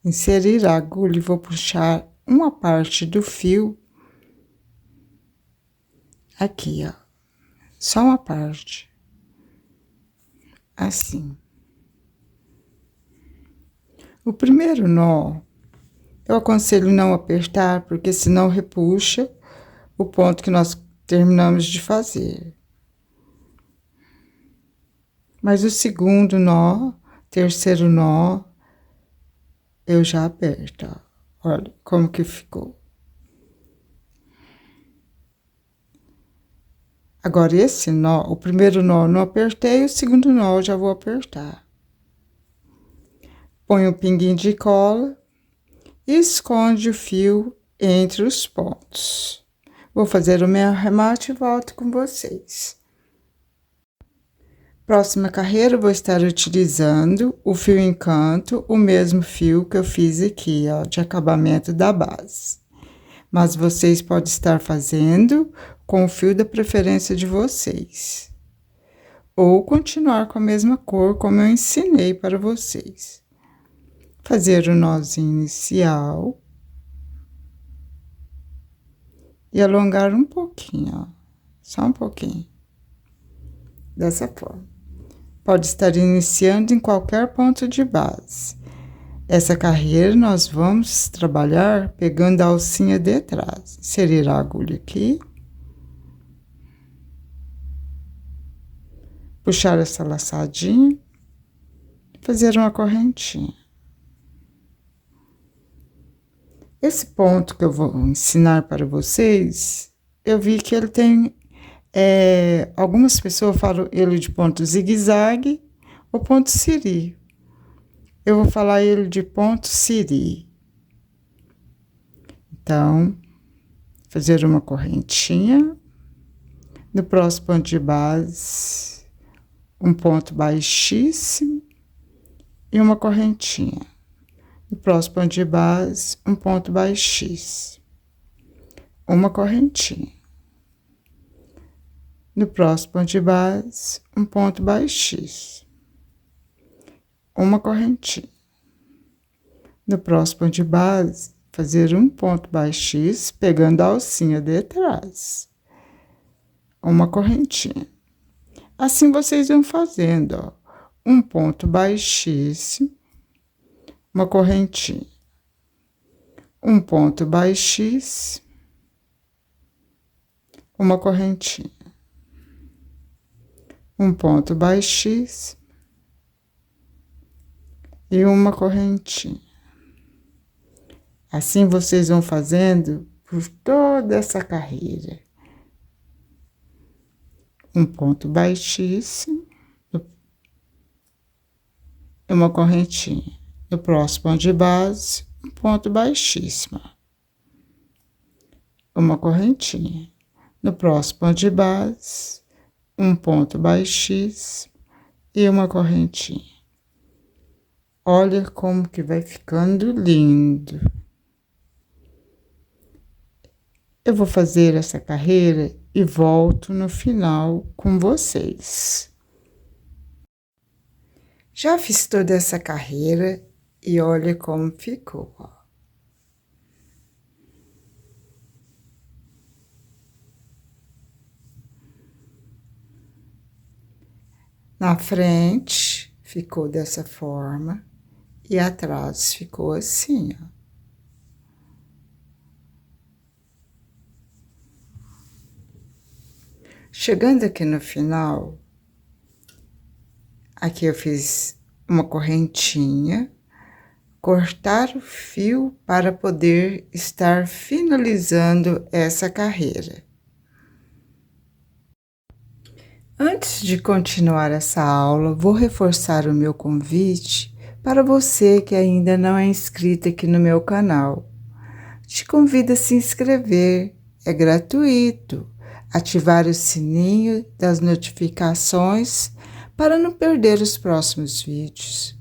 inserir a agulha e vou puxar uma parte do fio aqui, ó, só uma parte, assim. O primeiro nó, eu aconselho não apertar, porque senão repuxa o ponto que nós terminamos de fazer. Mas o segundo nó, terceiro nó, eu já aperto, ó. Olha como que ficou. Agora, esse nó, o primeiro nó eu não apertei, o segundo nó eu já vou apertar. Põe um pinguinho de cola e esconde o fio entre os pontos. Vou fazer o meu arremate e volto com vocês. Próxima carreira, vou estar utilizando o fio encanto, o mesmo fio que eu fiz aqui, ó, de acabamento da base. Mas vocês podem estar fazendo com o fio da preferência de vocês. Ou continuar com a mesma cor, como eu ensinei para vocês. Fazer o nozinho inicial. E alongar um pouquinho, ó. Só um pouquinho. Dessa forma. Pode estar iniciando em qualquer ponto de base. Essa carreira nós vamos trabalhar pegando a alcinha de trás. Inserir a agulha aqui. Puxar essa laçadinha. Fazer uma correntinha. Esse ponto que eu vou ensinar para vocês, eu vi que ele tem... algumas pessoas falam ele de ponto zigue-zague ou ponto siri. Eu vou falar ele de ponto siri. Então, fazer uma correntinha. No próximo ponto de base, um ponto baixíssimo e uma correntinha. No próximo ponto de base, um ponto baixíssimo. Uma correntinha. No próximo ponto de base, um ponto baixíssimo. Uma correntinha. No próximo ponto de base, fazer um ponto baixíssimo, pegando a alcinha de trás. Uma correntinha. Assim vocês vão fazendo, ó. Um ponto baixíssimo, uma correntinha. Um ponto baixíssimo, uma correntinha. Um ponto baixíssimo e uma correntinha. Assim vocês vão fazendo por toda essa carreira. Um ponto baixíssimo e uma correntinha. No próximo ponto de base, um ponto baixíssimo. Uma correntinha. No próximo ponto de base, um ponto baixíssimo e uma correntinha. Olha como que vai ficando lindo. Eu vou fazer essa carreira e volto no final com vocês. Já fiz toda essa carreira e olha como ficou, ó. Na frente ficou dessa forma e atrás ficou assim, ó. Chegando aqui no final, aqui eu fiz uma correntinha, cortar o fio para poder estar finalizando essa carreira. Antes de continuar essa aula, vou reforçar o meu convite para você que ainda não é inscrito aqui no meu canal. Te convido a se inscrever, é gratuito. Ativar o sininho das notificações para não perder os próximos vídeos.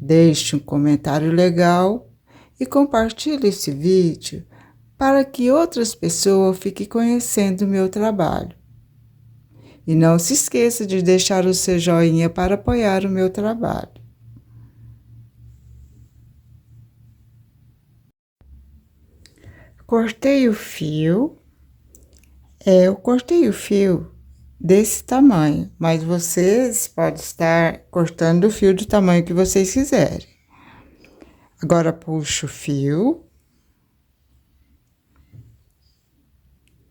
Deixe um comentário legal e compartilhe esse vídeo para que outras pessoas fiquem conhecendo o meu trabalho. E não se esqueça de deixar o seu joinha para apoiar o meu trabalho. Cortei o fio. Eu cortei o fio desse tamanho, mas vocês podem estar cortando o fio do tamanho que vocês quiserem. Agora puxo o fio,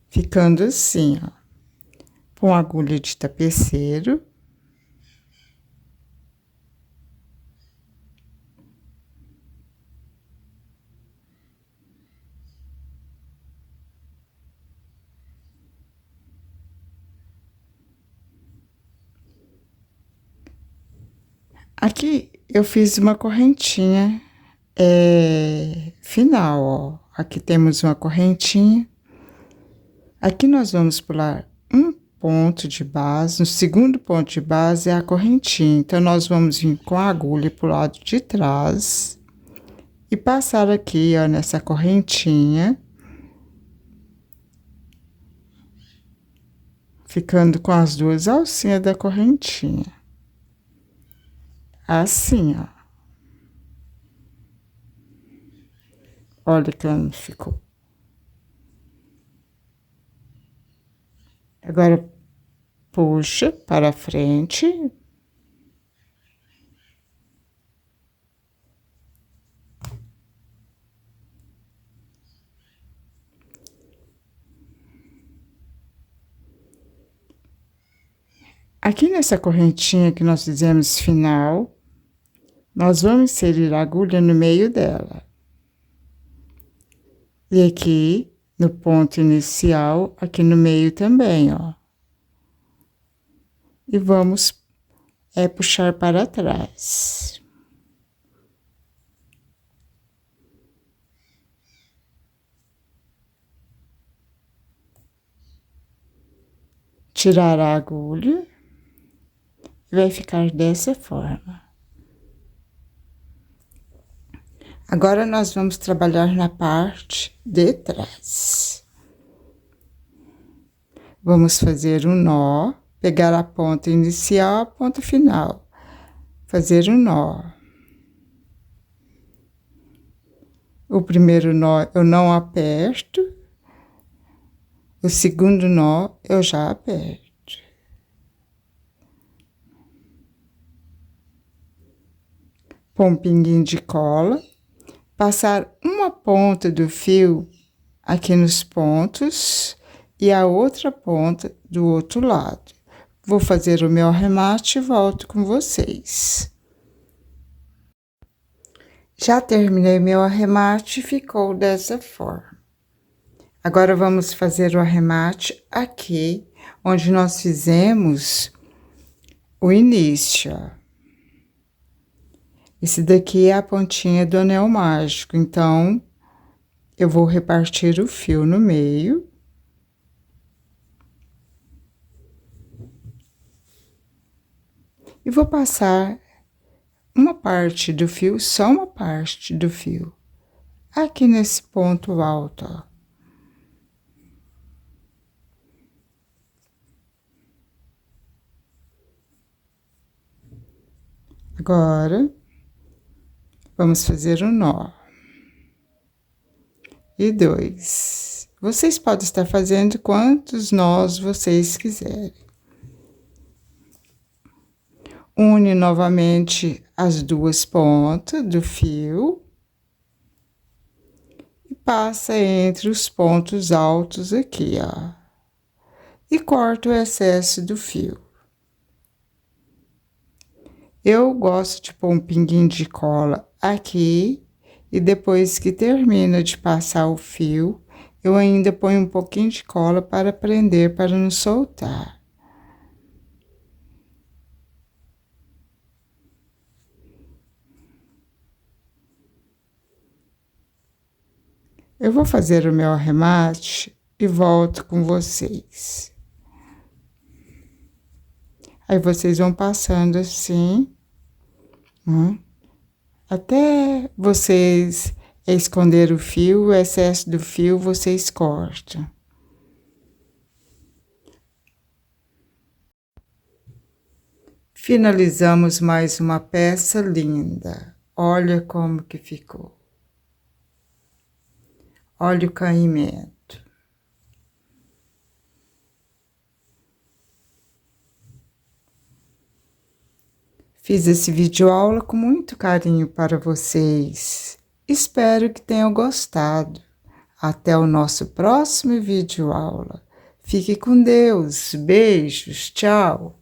ficando assim, ó, com agulha de tapeceiro. Aqui eu fiz uma correntinha final, ó. Aqui temos uma correntinha. Aqui nós vamos pular um ponto de base. No segundo ponto de base é a correntinha. Então, nós vamos vir com a agulha pro lado de trás e passar aqui, ó, nessa correntinha, ficando com as duas alcinhas da correntinha. Assim, ó. Olha como ficou. Agora, puxa para frente. Aqui nessa correntinha que nós fizemos final, nós vamos inserir a agulha no meio dela. E aqui, no ponto inicial, aqui no meio também, ó. E vamos puxar para trás. Tirar a agulha e vai ficar dessa forma. Agora, nós vamos trabalhar na parte de trás. Vamos fazer um nó, pegar a ponta inicial, a ponta final. Fazer um nó. O primeiro nó eu não aperto. O segundo nó eu já aperto. Pôr um pinguinho de cola. Passar uma ponta do fio aqui nos pontos e a outra ponta do outro lado. Vou fazer o meu arremate e volto com vocês. Já terminei meu arremate e ficou dessa forma. Agora, vamos fazer o arremate aqui, onde nós fizemos o início, ó. Esse daqui é a pontinha do anel mágico, então, eu vou repartir o fio no meio. E vou passar uma parte do fio, só uma parte do fio, aqui nesse ponto alto, ó. Agora, vamos fazer um nó. E 2. Vocês podem estar fazendo quantos nós vocês quiserem. Une novamente as duas pontas do fio. E passa entre os pontos altos aqui, ó. E corta o excesso do fio. Eu gosto de pôr um pinguinho de cola aqui. E depois que termina de passar o fio, eu ainda ponho um pouquinho de cola para prender, para não soltar. Eu vou fazer o meu arremate e volto com vocês. Aí vocês vão passando assim, até vocês esconder o fio, o excesso do fio vocês cortam. Finalizamos mais uma peça linda. Olha como que ficou. Olha o caimento. Fiz esse vídeo aula com muito carinho para vocês. Espero que tenham gostado. Até o nosso próximo vídeo aula. Fique com Deus. Beijos. Tchau.